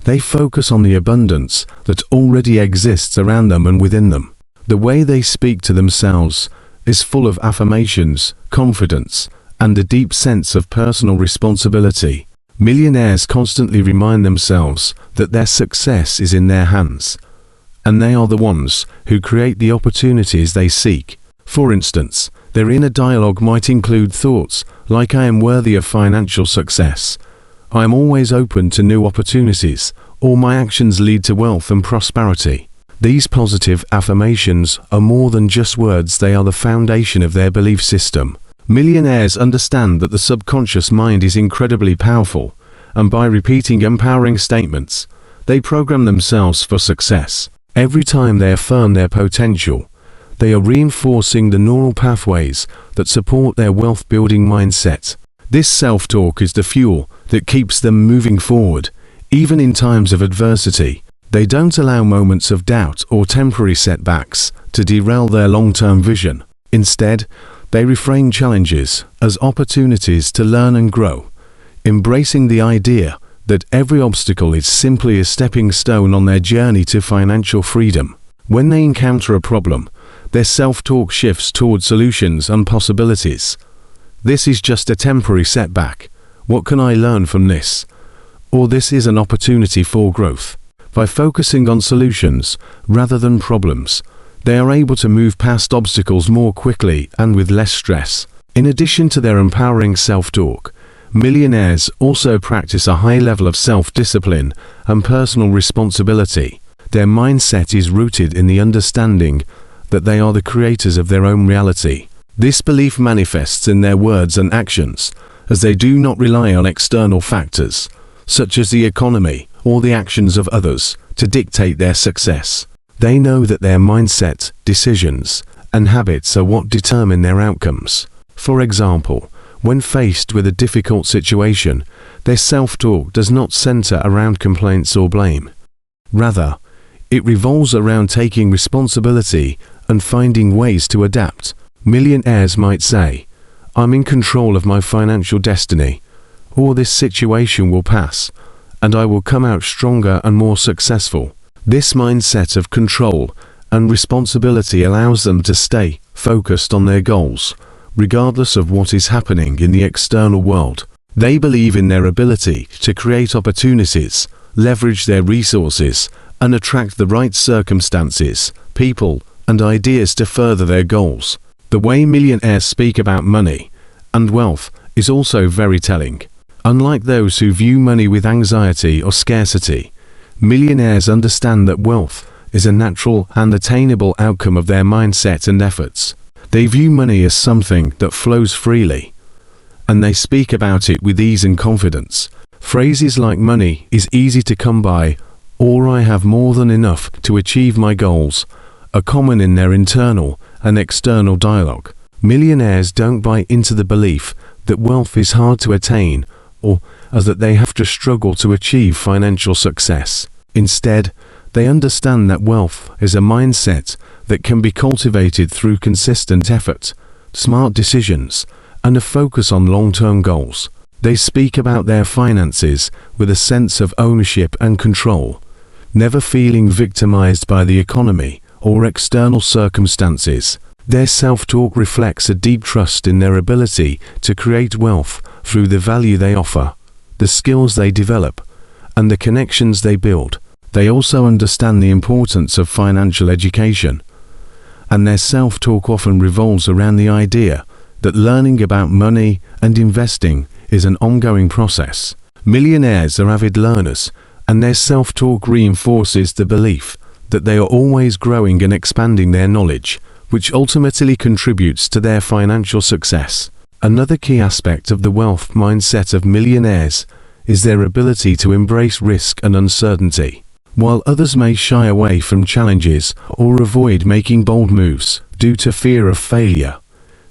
They focus on the abundance that already exists around them and within them. The way they speak to themselves is full of affirmations, confidence, and a deep sense of personal responsibility. Millionaires constantly remind themselves that their success is in their hands, and they are the ones who create the opportunities they seek. For instance, their inner dialogue might include thoughts like "I am worthy of financial success," "I am always open to new opportunities," or "my actions lead to wealth and prosperity." These positive affirmations are more than just words, they are the foundation of their belief system. Millionaires understand that the subconscious mind is incredibly powerful, and by repeating empowering statements, they program themselves for success. Every time they affirm their potential, they are reinforcing the neural pathways that support their wealth-building mindset. This self-talk is the fuel that keeps them moving forward, even in times of adversity. They don't allow moments of doubt or temporary setbacks to derail their long-term vision. Instead, they reframe challenges as opportunities to learn and grow, embracing the idea that every obstacle is simply a stepping stone on their journey to financial freedom. When they encounter a problem, their self-talk shifts toward solutions and possibilities. "This is just a temporary setback. What can I learn from this?" Or "This is an opportunity for growth." By focusing on solutions rather than problems, they are able to move past obstacles more quickly and with less stress. In addition to their empowering self-talk, millionaires also practice a high level of self-discipline and personal responsibility. Their mindset is rooted in the understanding that they are the creators of their own reality. This belief manifests in their words and actions, as they do not rely on external factors, such as the economy or the actions of others, to dictate their success. They know that their mindset, decisions, and habits are what determine their outcomes. For example, when faced with a difficult situation, their self-talk does not center around complaints or blame. Rather, it revolves around taking responsibility and finding ways to adapt. Millionaires might say, "I'm in control of my financial destiny," or "This situation will pass, and I will come out stronger and more successful." This mindset of control and responsibility allows them to stay focused on their goals, regardless of what is happening in the external world. They believe in their ability to create opportunities, leverage their resources, and attract the right circumstances, people, and ideas to further their goals. The way millionaires speak about money and wealth is also very telling. Unlike those who view money with anxiety or scarcity, millionaires understand that wealth is a natural and attainable outcome of their mindset and efforts. They view money as something that flows freely, and they speak about it with ease and confidence. Phrases like "money is easy to come by," or "I have more than enough to achieve my goals," are common in their internal and external dialogue. Millionaires don't buy into the belief that wealth is hard to attain, or as that they have to struggle to achieve financial success. Instead, they understand that wealth is a mindset that can be cultivated through consistent effort, smart decisions, and a focus on long-term goals. They speak about their finances with a sense of ownership and control, never feeling victimized by the economy or external circumstances. Their self-talk reflects a deep trust in their ability to create wealth through the value they offer, the skills they develop, and the connections they build. They also understand the importance of financial education, and their self-talk often revolves around the idea that learning about money and investing is an ongoing process. Millionaires are avid learners, and their self-talk reinforces the belief that they are always growing and expanding their knowledge, which ultimately contributes to their financial success. Another key aspect of the wealth mindset of millionaires is their ability to embrace risk and uncertainty. While others may shy away from challenges or avoid making bold moves due to fear of failure,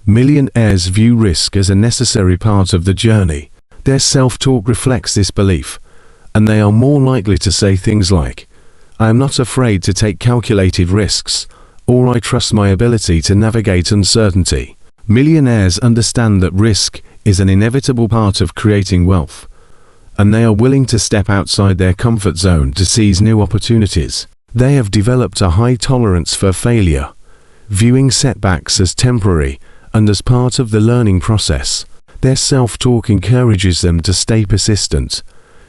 millionaires view risk as a necessary part of the journey. Their self-talk reflects this belief, and they are more likely to say things like, "I am not afraid to take calculated risks," or "I trust my ability to navigate uncertainty." Millionaires understand that risk is an inevitable part of creating wealth, and they are willing to step outside their comfort zone to seize new opportunities. They have developed a high tolerance for failure, viewing setbacks as temporary and as part of the learning process. Their self-talk encourages them to stay persistent,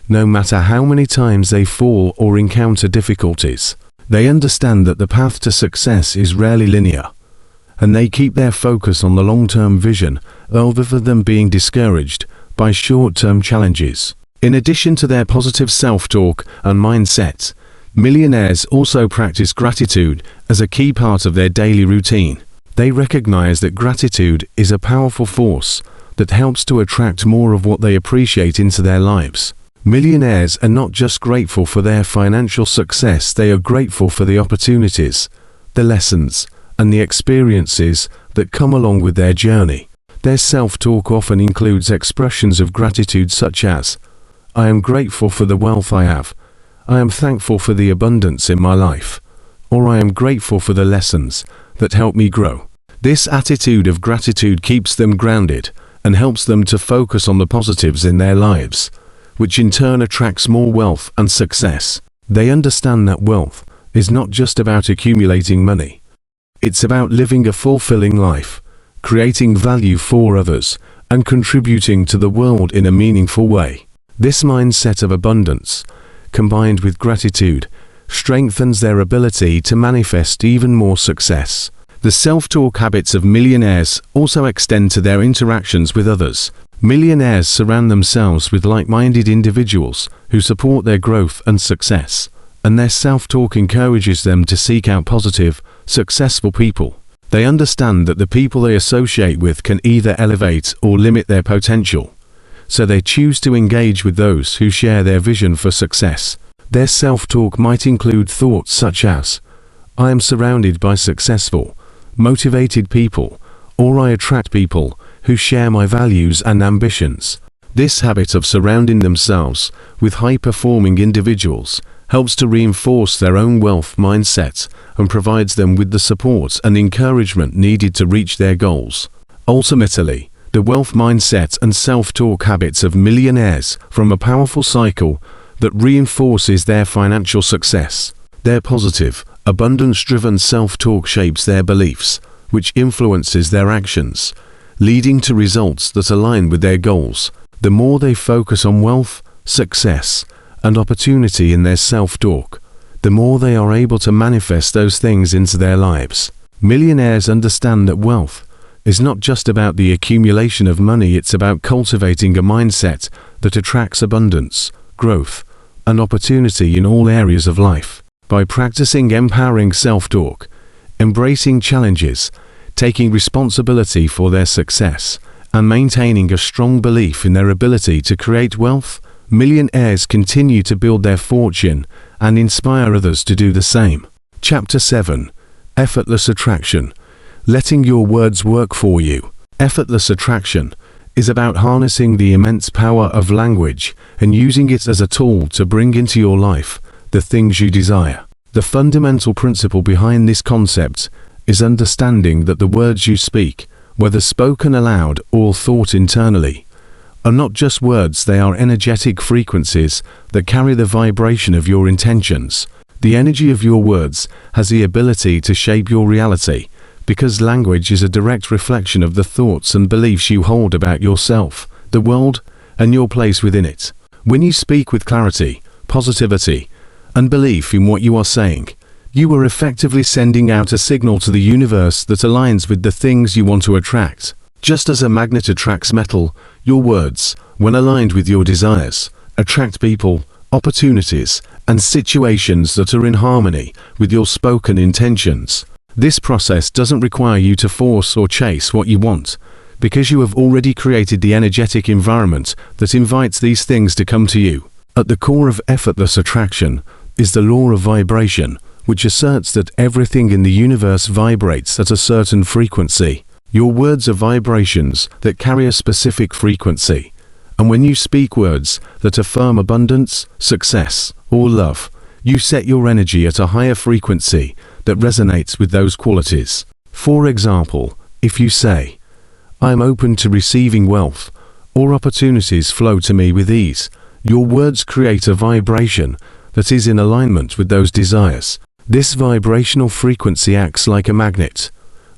no matter how many times they fall or encounter difficulties. They understand that the path to success is rarely linear, and they keep their focus on the long-term vision rather than being discouraged by short-term challenges. In addition to their positive self-talk and mindset, millionaires also practice gratitude as a key part of their daily routine. They recognize that gratitude is a powerful force that helps to attract more of what they appreciate into their lives. Millionaires are not just grateful for their financial success, they are grateful for the opportunities, the lessons, and the experiences that come along with their journey. Their self-talk often includes expressions of gratitude such as, "I am grateful for the wealth I have," "I am thankful for the abundance in my life," or "I am grateful for the lessons that help me grow." This attitude of gratitude keeps them grounded and helps them to focus on the positives in their lives, which in turn attracts more wealth and success. They understand that wealth is not just about accumulating money. It's about living a fulfilling life, creating value for others, and contributing to the world in a meaningful way. This mindset of abundance, combined with gratitude, strengthens their ability to manifest even more success. The self-talk habits of millionaires also extend to their interactions with others. Millionaires surround themselves with like-minded individuals who support their growth and success, and their self-talk encourages them to seek out positive, successful people. They understand that the people they associate with can either elevate or limit their potential, so they choose to engage with those who share their vision for success. Their self-talk might include thoughts such as, "I am surrounded by successful, motivated people," or "I attract people who share my values and ambitions." This habit of surrounding themselves with high-performing individuals helps to reinforce their own wealth mindset and provides them with the support and encouragement needed to reach their goals. Ultimately, the wealth mindset and self-talk habits of millionaires form a powerful cycle that reinforces their financial success. Their positive, abundance-driven self-talk shapes their beliefs, which influences their actions, leading to results that align with their goals. The more they focus on wealth, success, and opportunity in their self-talk, the more they are able to manifest those things into their lives. Millionaires understand that wealth is not just about the accumulation of money, it's about cultivating a mindset that attracts abundance, growth, and opportunity in all areas of life. By practicing empowering self-talk, embracing challenges, taking responsibility for their success, and maintaining a strong belief in their ability to create wealth, millionaires continue to build their fortune and inspire others to do the same. Chapter 7. Effortless Attraction. Letting your words work for you. Effortless attraction is about harnessing the immense power of language and using it as a tool to bring into your life the things you desire. The fundamental principle behind this concept is understanding that the words you speak whether spoken aloud or thought internally, are not just words, they are energetic frequencies that carry the vibration of your intentions. The energy of your words has the ability to shape your reality, because language is a direct reflection of the thoughts and beliefs you hold about yourself, the world, and your place within it. When you speak with clarity, positivity, and belief in what you are saying, you are effectively sending out a signal to the universe that aligns with the things you want to attract. Just as a magnet attracts metal, your words, when aligned with your desires, attract people, opportunities, and situations that are in harmony with your spoken intentions. This process doesn't require you to force or chase what you want, because you have already created the energetic environment that invites these things to come to you. At the core of effortless attraction is the law of vibration, which asserts that everything in the universe vibrates at a certain frequency. Your words are vibrations that carry a specific frequency, and when you speak words that affirm abundance, success, or love, you set your energy at a higher frequency that resonates with those qualities. For example, if you say, "I am open to receiving wealth," or "opportunities flow to me with ease," your words create a vibration that is in alignment with those desires. This vibrational frequency acts like a magnet,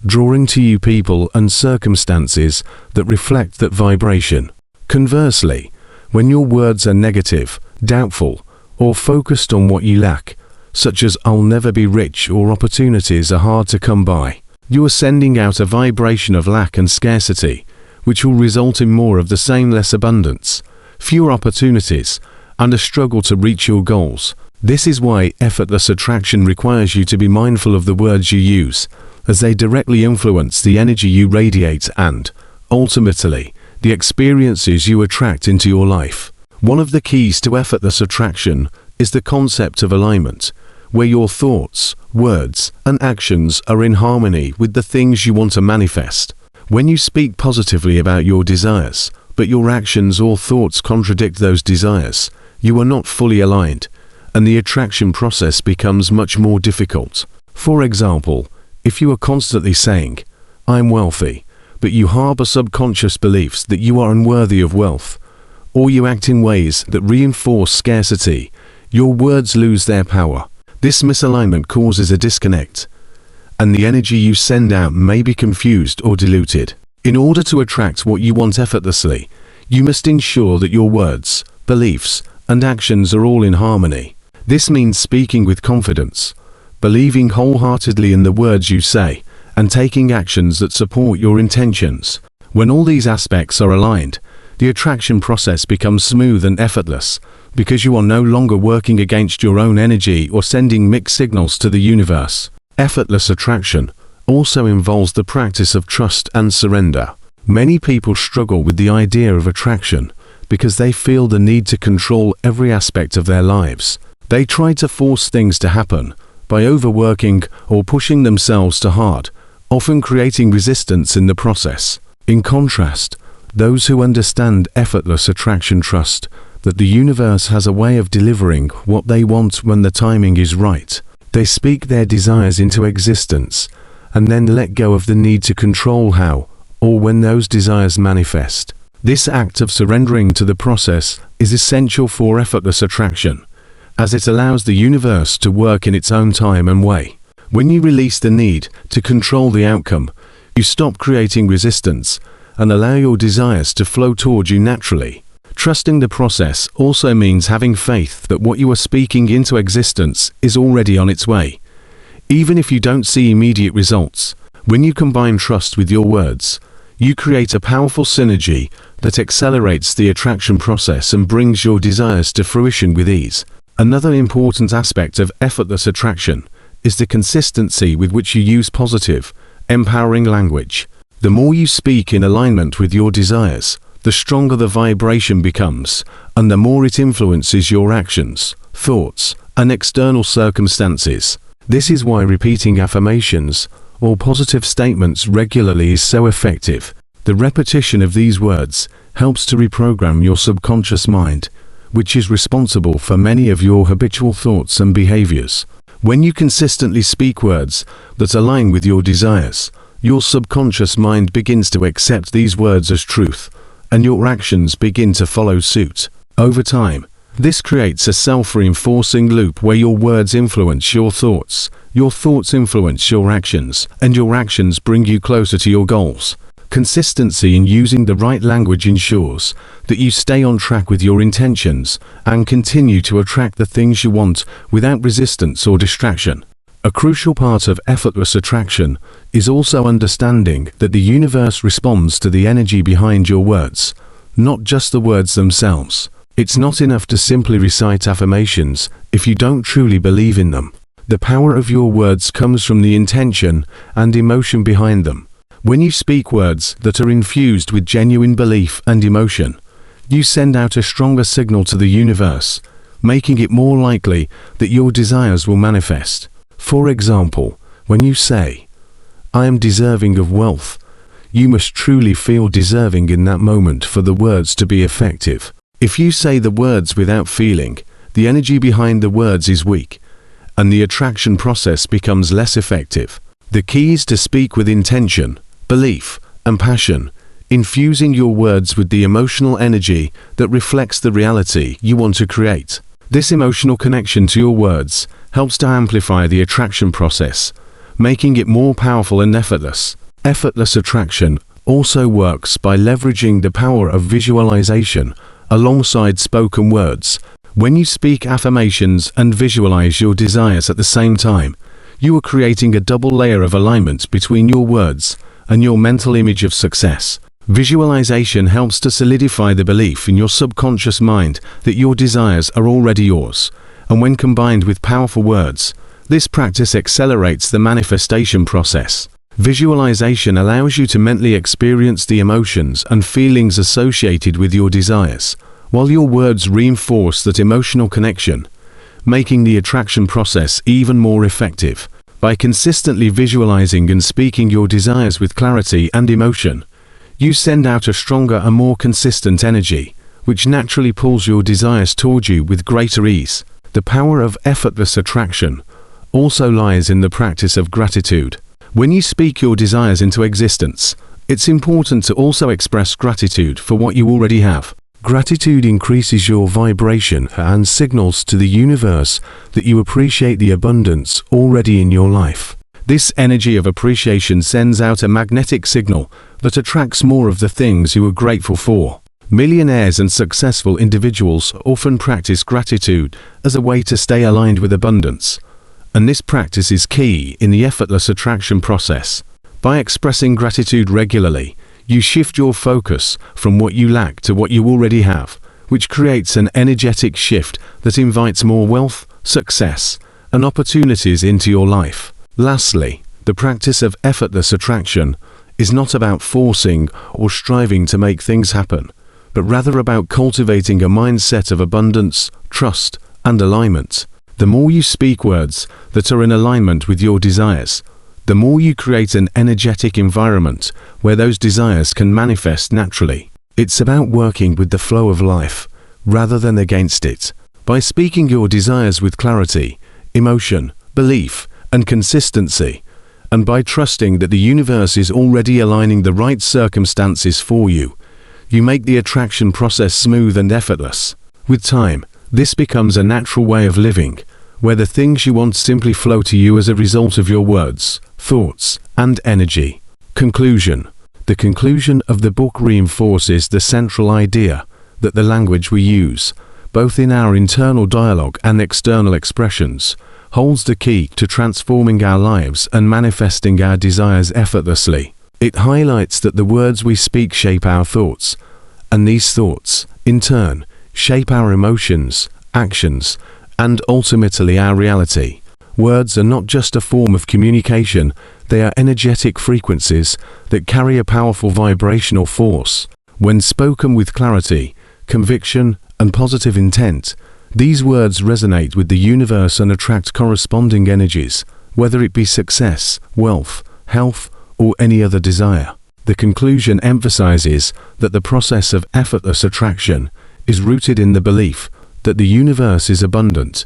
drawing to you people and circumstances that reflect that vibration. Conversely, when your words are negative, doubtful, or focused on what you lack, such as "I'll never be rich" or "opportunities are hard to come by," you are sending out a vibration of lack and scarcity, which will result in more of the same, less abundance, fewer opportunities, and a struggle to reach your goals. This is why effortless attraction requires you to be mindful of the words you use, as they directly influence the energy you radiate and, ultimately, the experiences you attract into your life. One of the keys to effortless attraction is the concept of alignment, where your thoughts, words, and actions are in harmony with the things you want to manifest. When you speak positively about your desires, but your actions or thoughts contradict those desires, you are not fully aligned, and the attraction process becomes much more difficult. For example, if you are constantly saying, "I'm wealthy," but you harbor subconscious beliefs that you are unworthy of wealth, or you act in ways that reinforce scarcity, your words lose their power. This misalignment causes a disconnect, and the energy you send out may be confused or diluted. In order to attract what you want effortlessly, you must ensure that your words, beliefs, and actions are all in harmony. This means speaking with confidence, believing wholeheartedly in the words you say, and taking actions that support your intentions. When all these aspects are aligned, the attraction process becomes smooth and effortless, because you are no longer working against your own energy or sending mixed signals to the universe. Effortless attraction also involves the practice of trust and surrender. Many people struggle with the idea of attraction because they feel the need to control every aspect of their lives. They try to force things to happen by overworking or pushing themselves too hard, often creating resistance in the process. In contrast, those who understand effortless attraction trust that the universe has a way of delivering what they want when the timing is right. They speak their desires into existence and then let go of the need to control how or when those desires manifest. This act of surrendering to the process is essential for effortless attraction, as it allows the universe to work in its own time and way. When you release the need to control the outcome, you stop creating resistance and allow your desires to flow toward you naturally. Trusting the process also means having faith that what you are speaking into existence is already on its way, even if you don't see immediate results. When you combine trust with your words, you create a powerful synergy that accelerates the attraction process and brings your desires to fruition with ease. Another important aspect of effortless attraction is the consistency with which you use positive, empowering language. The more you speak in alignment with your desires, the stronger the vibration becomes, and the more it influences your actions, thoughts, and external circumstances. This is why repeating affirmations or positive statements regularly is so effective. The repetition of these words helps to reprogram your subconscious mind, which is responsible for many of your habitual thoughts and behaviors. When you consistently speak words that align with your desires, Your subconscious mind begins to accept these words as truth, and your actions begin to follow suit. Over time, this creates a self-reinforcing loop where your words influence your thoughts influence your actions, and your actions bring you closer to your goals. Consistency in using the right language ensures that you stay on track with your intentions and continue to attract the things you want without resistance or distraction. A crucial part of effortless attraction is also understanding that the universe responds to the energy behind your words, not just the words themselves. It's not enough to simply recite affirmations if you don't truly believe in them. The power of your words comes from the intention and emotion behind them. When you speak words that are infused with genuine belief and emotion, you send out a stronger signal to the universe, making it more likely that your desires will manifest. For example, when you say, "I am deserving of wealth," you must truly feel deserving in that moment for the words to be effective. If you say the words without feeling, the energy behind the words is weak, and the attraction process becomes less effective. The key is to speak with intention, belief, and passion, infusing your words with the emotional energy that reflects the reality you want to create. This emotional connection to your words helps to amplify the attraction process, making it more powerful and effortless. Effortless attraction also works by leveraging the power of visualization alongside spoken words. When you speak affirmations and visualize your desires at the same time, you are creating a double layer of alignment between your words and your mental image of success. Visualization helps to solidify the belief in your subconscious mind that your desires are already yours, and when combined with powerful words, this practice accelerates the manifestation process. Visualization allows you to mentally experience the emotions and feelings associated with your desires, while your words reinforce that emotional connection, making the attraction process even more effective. By consistently visualizing and speaking your desires with clarity and emotion, you send out a stronger and more consistent energy, which naturally pulls your desires toward you with greater ease. The power of effortless attraction also lies in the practice of gratitude. When you speak your desires into existence, it's important to also express gratitude for what you already have. Gratitude increases your vibration and signals to the universe that you appreciate the abundance already in your life. This energy of appreciation sends out a magnetic signal that attracts more of the things you are grateful for. Millionaires and successful individuals often practice gratitude as a way to stay aligned with abundance, and this practice is key in the effortless attraction process. By expressing gratitude regularly, you shift your focus from what you lack to what you already have, which creates an energetic shift that invites more wealth, success, and opportunities into your life. Lastly, the practice of effortless attraction is not about forcing or striving to make things happen, but rather about cultivating a mindset of abundance, trust, and alignment. The more you speak words that are in alignment with your desires, the more you create an energetic environment where those desires can manifest naturally. It's about working with the flow of life, rather than against it. By speaking your desires with clarity, emotion, belief, and consistency, and by trusting that the universe is already aligning the right circumstances for you, you make the attraction process smooth and effortless. With time, this becomes a natural way of living, where the things you want simply flow to you as a result of your words, thoughts, and energy. Conclusion. The conclusion of the book reinforces the central idea that the language we use, both in our internal dialogue and external expressions, holds the key to transforming our lives and manifesting our desires effortlessly. It highlights that the words we speak shape our thoughts, and these thoughts, in turn, shape our emotions, actions, and ultimately our reality. Words are not just a form of communication, they are energetic frequencies that carry a powerful vibrational force. When spoken with clarity, conviction, and positive intent, these words resonate with the universe and attract corresponding energies, whether it be success, wealth, health, or any other desire. The conclusion emphasizes that the process of effortless attraction is rooted in the belief that the universe is abundant,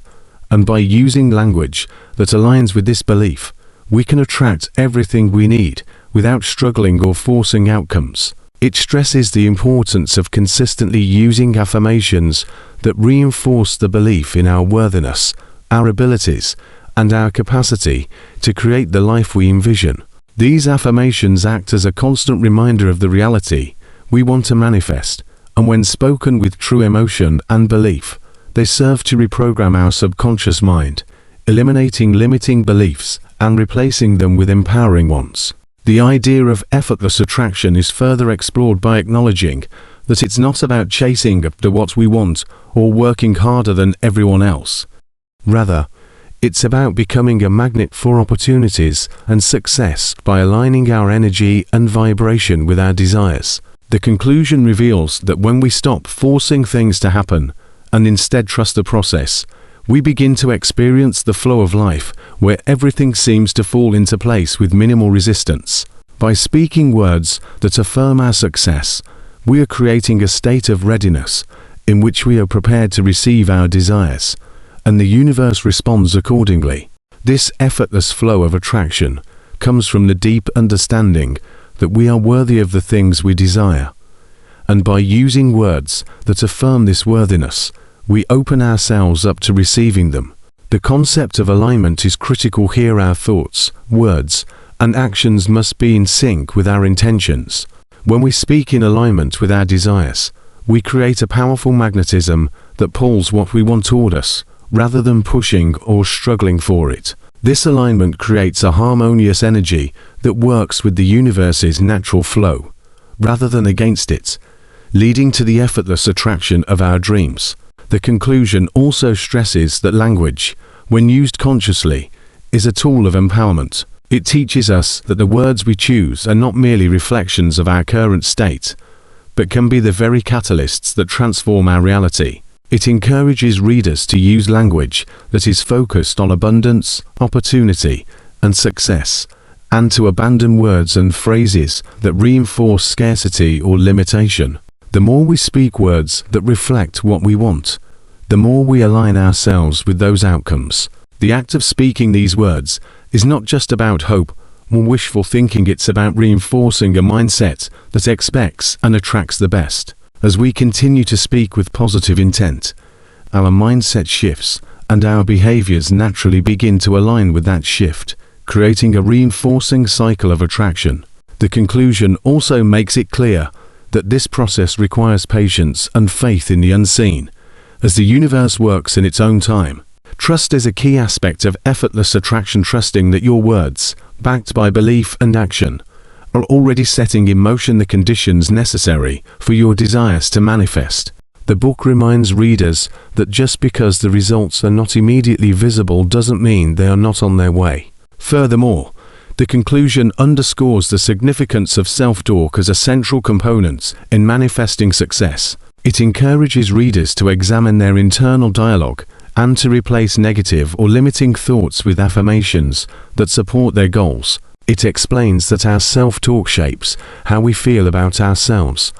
and by using language that aligns with this belief, we can attract everything we need without struggling or forcing outcomes. It stresses the importance of consistently using affirmations that reinforce the belief in our worthiness, our abilities, and our capacity to create the life we envision. These affirmations act as a constant reminder of the reality we want to manifest, and when spoken with true emotion and belief, they serve to reprogram our subconscious mind, eliminating limiting beliefs and replacing them with empowering ones. The idea of effortless attraction is further explored by acknowledging that it's not about chasing after what we want or working harder than everyone else. Rather, it's about becoming a magnet for opportunities and success by aligning our energy and vibration with our desires. The conclusion reveals that when we stop forcing things to happen and instead trust the process, we begin to experience the flow of life where everything seems to fall into place with minimal resistance. By speaking words that affirm our success, we are creating a state of readiness in which we are prepared to receive our desires, and the universe responds accordingly. This effortless flow of attraction comes from the deep understanding that we are worthy of the things we desire. And by using words that affirm this worthiness, we open ourselves up to receiving them. The concept of alignment is critical here. Our thoughts, words, and actions must be in sync with our intentions. When we speak in alignment with our desires, we create a powerful magnetism that pulls what we want toward us, rather than pushing or struggling for it. This alignment creates a harmonious energy that works with the universe's natural flow, rather than against it, leading to the effortless attraction of our dreams. The conclusion also stresses that language, when used consciously, is a tool of empowerment. It teaches us that the words we choose are not merely reflections of our current state, but can be the very catalysts that transform our reality. It encourages readers to use language that is focused on abundance, opportunity, and success, and to abandon words and phrases that reinforce scarcity or limitation. The more we speak words that reflect what we want, the more we align ourselves with those outcomes. The act of speaking these words is not just about hope or wishful thinking, it's about reinforcing a mindset that expects and attracts the best. As we continue to speak with positive intent, our mindset shifts and our behaviors naturally begin to align with that shift, creating a reinforcing cycle of attraction. The conclusion also makes it clear that this process requires patience and faith in the unseen, as the universe works in its own time. Trust is a key aspect of effortless attraction, trusting that your words, backed by belief and action, are already setting in motion the conditions necessary for your desires to manifest. The book reminds readers that just because the results are not immediately visible doesn't mean they are not on their way. Furthermore, the conclusion underscores the significance of self-talk as a central component in manifesting success. It encourages readers to examine their internal dialogue and to replace negative or limiting thoughts with affirmations that support their goals. It explains that our self-talk shapes how we feel about ourselves,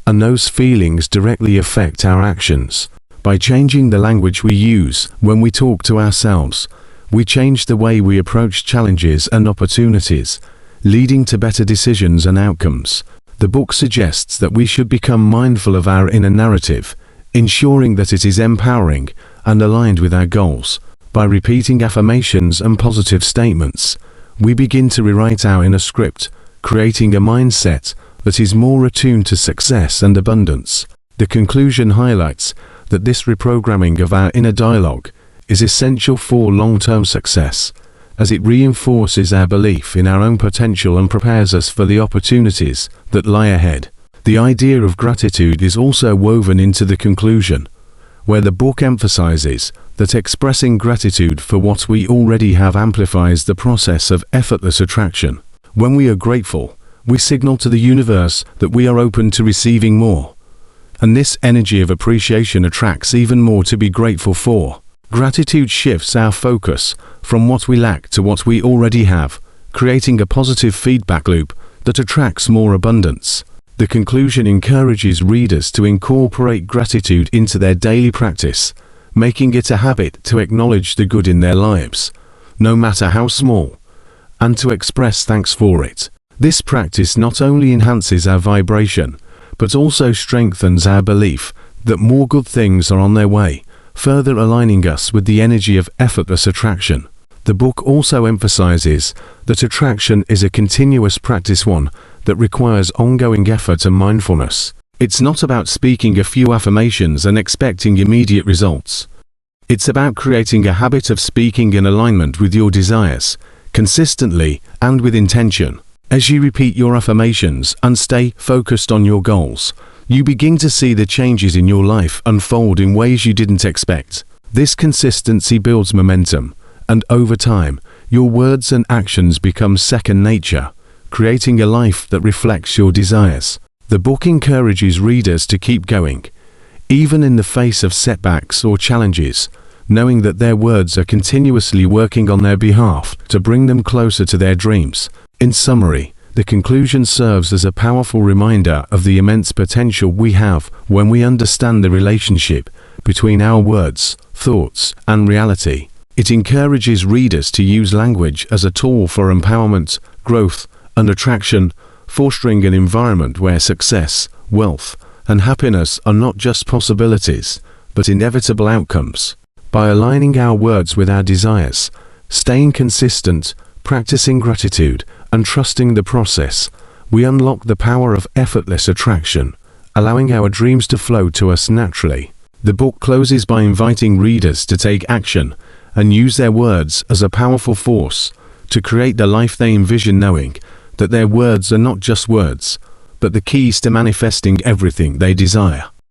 and those feelings directly affect our actions. By changing the language we use when we talk to ourselves, we change the way we approach challenges and opportunities, leading to better decisions and outcomes. The book suggests that we should become mindful of our inner narrative, ensuring that it is empowering and aligned with our goals. By repeating affirmations and positive statements, we begin to rewrite our inner script, creating a mindset that is more attuned to success and abundance. The conclusion highlights that this reprogramming of our inner dialogue is essential for long-term success, as it reinforces our belief in our own potential and prepares us for the opportunities that lie ahead. The idea of gratitude is also woven into the conclusion, where the book emphasizes that expressing gratitude for what we already have amplifies the process of effortless attraction. When we are grateful, we signal to the universe that we are open to receiving more, and this energy of appreciation attracts even more to be grateful for. Gratitude shifts our focus from what we lack to what we already have, creating a positive feedback loop that attracts more abundance. The conclusion encourages readers to incorporate gratitude into their daily practice, making it a habit to acknowledge the good in their lives, no matter how small, and to express thanks for it. This practice not only enhances our vibration, but also strengthens our belief that more good things are on their way, further aligning us with the energy of effortless attraction. The book also emphasizes that attraction is a continuous practice, one that requires ongoing effort and mindfulness. It's not about speaking a few affirmations and expecting immediate results. It's about creating a habit of speaking in alignment with your desires, consistently and with intention. As you repeat your affirmations and stay focused on your goals, you begin to see the changes in your life unfold in ways you didn't expect. This consistency builds momentum, and over time, your words and actions become second nature, creating a life that reflects your desires. The book encourages readers to keep going, even in the face of setbacks or challenges, knowing that their words are continuously working on their behalf to bring them closer to their dreams. In summary, the conclusion serves as a powerful reminder of the immense potential we have when we understand the relationship between our words, thoughts, and reality. It encourages readers to use language as a tool for empowerment, growth, and attraction, fostering an environment where success, wealth, and happiness are not just possibilities, but inevitable outcomes. By aligning our words with our desires, staying consistent, practicing gratitude, and trusting the process, we unlock the power of effortless attraction, allowing our dreams to flow to us naturally. The book closes by inviting readers to take action and use their words as a powerful force to create the life they envision, knowing that their words are not just words, but the keys to manifesting everything they desire.